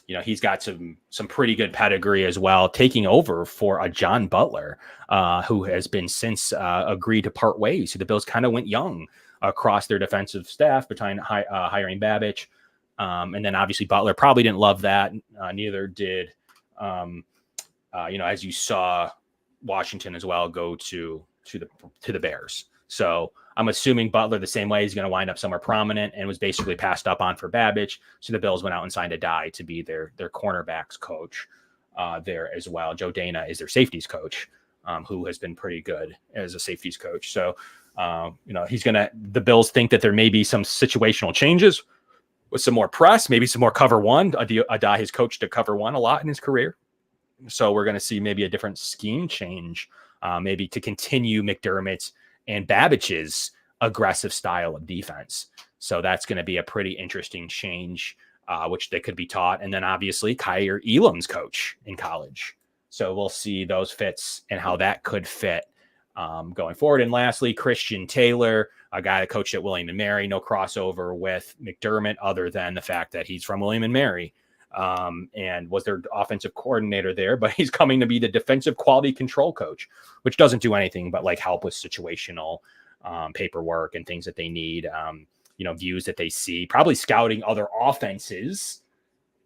got some pretty good pedigree as well, taking over for a John Butler, who has been since agreed to part ways. So the Bills kind of went young across their defensive staff between hiring Babich. And then obviously Butler probably didn't love that. Neither did, as you saw Washington as well go to the Bears. So I'm assuming Butler the same way is going to wind up somewhere prominent and was basically passed up on for Babich. So the Bills went out and signed Adai to be their cornerbacks coach there as well. Joe Dana is their safeties coach, who has been pretty good as a safeties coach. So, the Bills think that there may be some situational changes with some more press, maybe some more cover one. Adai has coached to cover one a lot in his career. So we're going to see maybe a different scheme change, maybe to continue McDermott's and Babich's aggressive style of defense. So that's going to be a pretty interesting change, which they could be taught. And then obviously Kyer Elam's coach in college. So we'll see those fits and how that could fit going forward. And lastly, Christian Taylor, a guy that coached at William & Mary, no crossover with McDermott other than the fact that he's from William & Mary. and was their offensive coordinator there, but he's coming to be the defensive quality control coach, which doesn't do anything but like help with situational paperwork and things that they need, views that they see, probably scouting other offenses,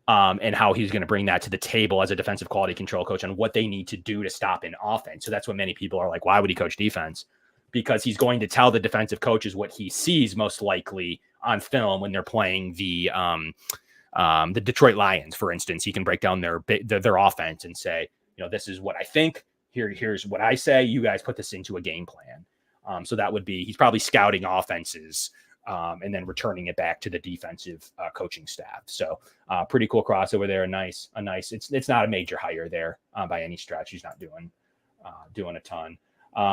and how he's going to bring that to the table as a defensive quality control coach on what they need to do to stop an offense. So that's what many people are like, why would he coach defense? Because he's going to tell the defensive coaches what he sees most likely on film when they're playing the Detroit Lions, for instance. He can break down their offense and say, this is what I think. Here's what I say. You guys put this into a game plan. So that would be, he's probably scouting offenses and then returning it back to the defensive coaching staff. So pretty cool crossover there. A nice. It's not a major hire there by any stretch. He's not doing a ton.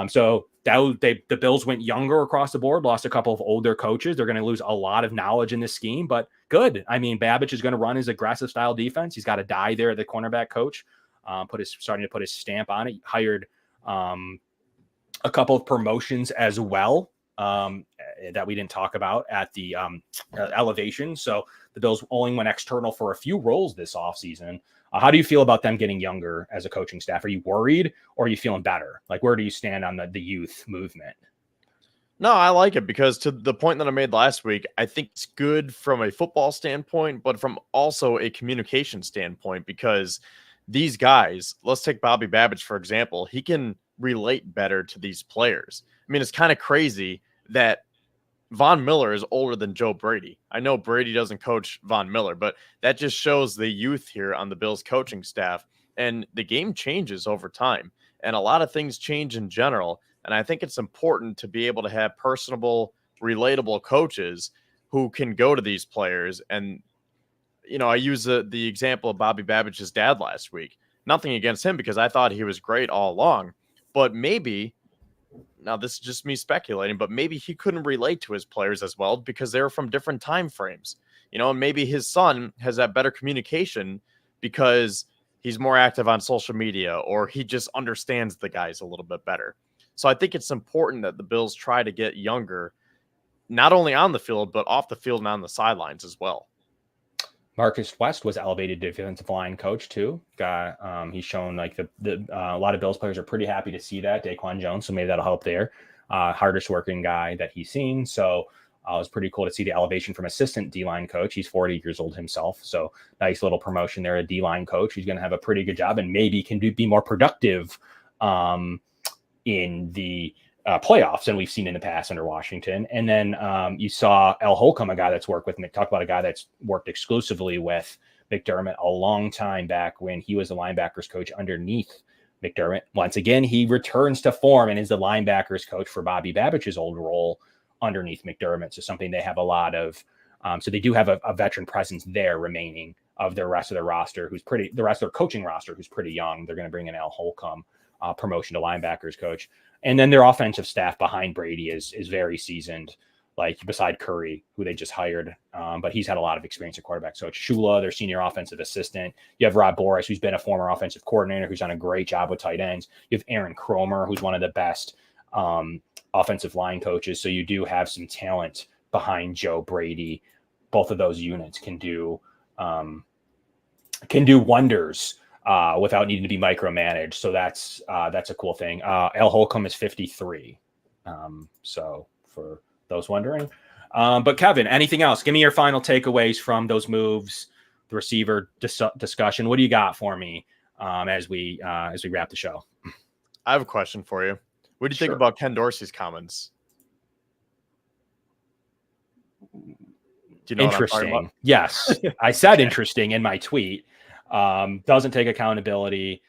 So the Bills went younger across the board, lost a couple of older coaches. They're going to lose a lot of knowledge in this scheme, but good. I mean, Babich is going to run his aggressive style defense. He's got a die there, the cornerback coach, starting to put his stamp on it. He hired a couple of promotions as well that we didn't talk about at the elevation. So the Bills only went external for a few roles this offseason. How do you feel about them getting younger as a coaching staff? Are you worried or are you feeling better? Like, where do you stand on the youth movement? No, I like it because to the point that I made last week, I think it's good from a football standpoint, but from also a communication standpoint, because these guys, let's take Bobby Babich, for example, he can relate better to these players. I mean, it's kind of crazy that Von Miller is older than Joe Brady. I know Brady doesn't coach Von Miller, but that just shows the youth here on the Bills coaching staff. And the game changes over time, and a lot of things change in general. And I think it's important to be able to have personable, relatable coaches who can go to these players. And, I use the example of Bobby Babich's dad last week. Nothing against him because I thought he was great all along, but maybe, now this is just me speculating, but maybe he couldn't relate to his players as well because they were from different time frames, and maybe his son has that better communication because he's more active on social media, or he just understands the guys a little bit better. So I think it's important that the Bills try to get younger, not only on the field, but off the field and on the sidelines as well. Marcus West was elevated defensive line coach too. He's shown like a lot of Bills players are pretty happy to see that. Daquan Jones, so maybe that'll help there. Hardest working guy that he's seen. So it was pretty cool to see the elevation from assistant D-line coach. He's 40 years old himself. So nice little promotion there, a D-line coach. He's going to have a pretty good job and maybe can be more productive in the playoffs than we've seen in the past under Washington. And then you saw El Holcomb, a guy that's worked with, talk about a guy that's worked exclusively with McDermott a long time back when he was the linebackers coach underneath McDermott. Once again, he returns to form and is the linebackers coach for Bobby Babich's old role underneath McDermott. So something they have a lot of. So they do have a veteran presence there remaining of the rest of their roster, the rest of their coaching roster, who's pretty young. They're going to bring in El Holcomb, promotion to linebackers coach. And then their offensive staff behind Brady is very seasoned, like beside Curry, who they just hired. But he's had a lot of experience at quarterback. So it's Shula, their senior offensive assistant. You have Rob Boris, who's been a former offensive coordinator, who's done a great job with tight ends. You have Aaron Cromer, who's one of the best offensive line coaches. So you do have some talent behind Joe Brady. Both of those units can do wonders without needing to be micromanaged. So that's a cool thing. El Holcomb is 53. So for those wondering. But Kevin, anything else? Give me your final takeaways from those moves, the receiver discussion. What do you got for me as we wrap the show? I have a question for you. What do you think about Ken Dorsey's comments? Do you know interesting? What I'm talking about? Yes, I said interesting in my tweet. Doesn't take accountability.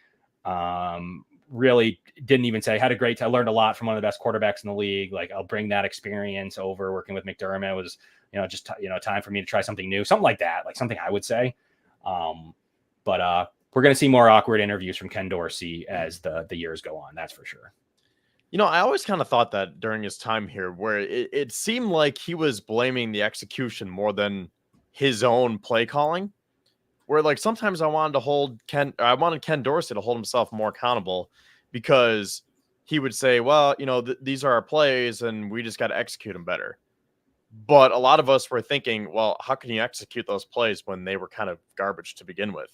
Really didn't even say had a great time. Learned a lot from one of the best quarterbacks in the league. Like, I'll bring that experience over working with McDermott. It was, just time for me to try something new, something like that, like something I would say. But we're going to see more awkward interviews from Ken Dorsey as the years go on. That's for sure. I always kind of thought that during his time here, where it seemed like he was blaming the execution more than his own play calling. Where like sometimes I wanted Ken Dorsey to hold himself more accountable, because he would say, well, these are our plays and we just got to execute them better. But a lot of us were thinking, well, how can you execute those plays when they were kind of garbage to begin with?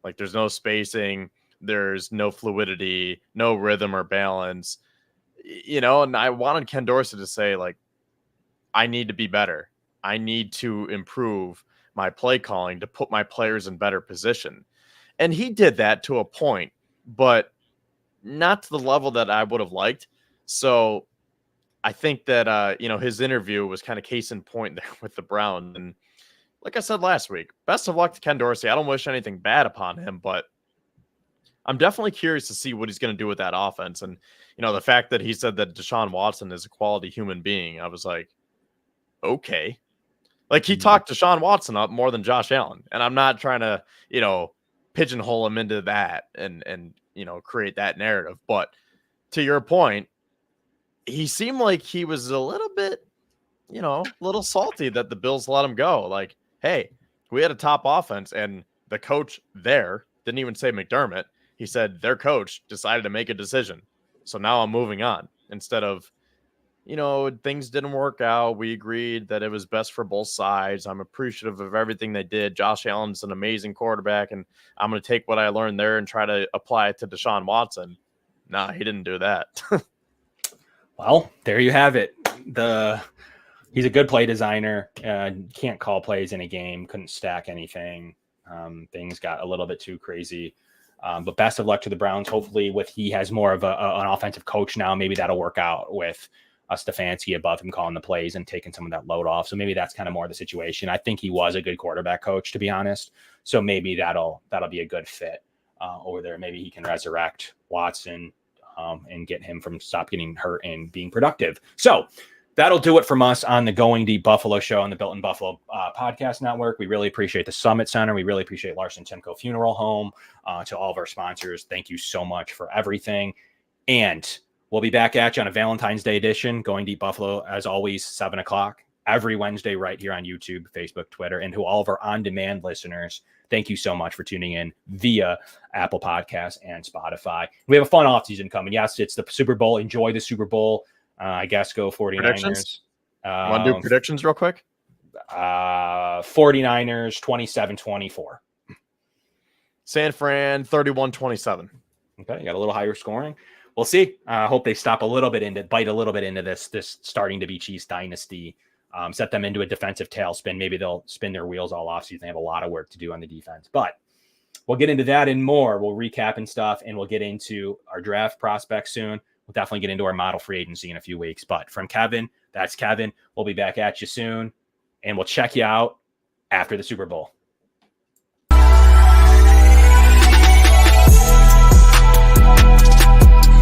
Like there's no spacing, there's no fluidity, no rhythm or balance, and I wanted Ken Dorsey to say, like, I need to be better. I need to improve my play calling to put my players in better position. And he did that to a point, but not to the level that I would have liked. So I think that his interview was kind of case in point there with the Browns. And like I said last week, best of luck to Ken Dorsey. I don't wish anything bad upon him, but I'm definitely curious to see what he's going to do with that offense. And the fact that he said that Deshaun Watson is a quality human being, I was like, okay. Like he talked Deshaun Watson up more than Josh Allen, and I'm not trying to pigeonhole him into that and create that narrative. But to your point, he seemed like he was a little bit, a little salty that the Bills let him go. Like, hey, we had a top offense, and the coach there didn't even say McDermott. He said their coach decided to make a decision. So now I'm moving on instead of, things didn't work out. We agreed that it was best for both sides. I'm appreciative of everything they did. Josh Allen's an amazing quarterback, and I'm going to take what I learned there and try to apply it to Deshaun Watson. Nah, he didn't do that. Well, there you have it. He's a good play designer. Can't call plays in a game. Couldn't stack anything. Things got a little bit too crazy. But best of luck to the Browns. Hopefully, he has more of an offensive coach now. Maybe that'll work out with Stefanski above him calling the plays and taking some of that load off. So maybe that's kind of more the situation. I think he was a good quarterback coach, to be honest. So maybe that'll be a good fit over there. Maybe he can resurrect Watson and get him from stop getting hurt and being productive. So that'll do it from us on the Going Deep Buffalo show on the Built in Buffalo podcast network. We really appreciate the Summit Center. We really appreciate Larson-Timko Funeral Home. To all of our sponsors, thank you so much for everything. And we'll be back at you on a Valentine's Day edition, Going Deep Buffalo, as always, 7 o'clock every Wednesday right here on YouTube, Facebook, Twitter. And to all of our on-demand listeners, thank you so much for tuning in via Apple Podcasts and Spotify. We have a fun offseason coming. Yes, it's the Super Bowl. Enjoy the Super Bowl. I guess go 49ers. Want to do predictions real quick? 49ers 27-24. San Fran 31-27. Okay, you got a little higher scoring. We'll see. I hope they bite a little bit into this starting to be Chiefs dynasty. Set them into a defensive tailspin. Maybe they'll spin their wheels all off. So they have a lot of work to do on the defense. But we'll get into that and more. We'll recap and stuff, and we'll get into our draft prospects soon. We'll definitely get into our model free agency in a few weeks. But from Kevin, that's Kevin. We'll be back at you soon, and we'll check you out after the Super Bowl.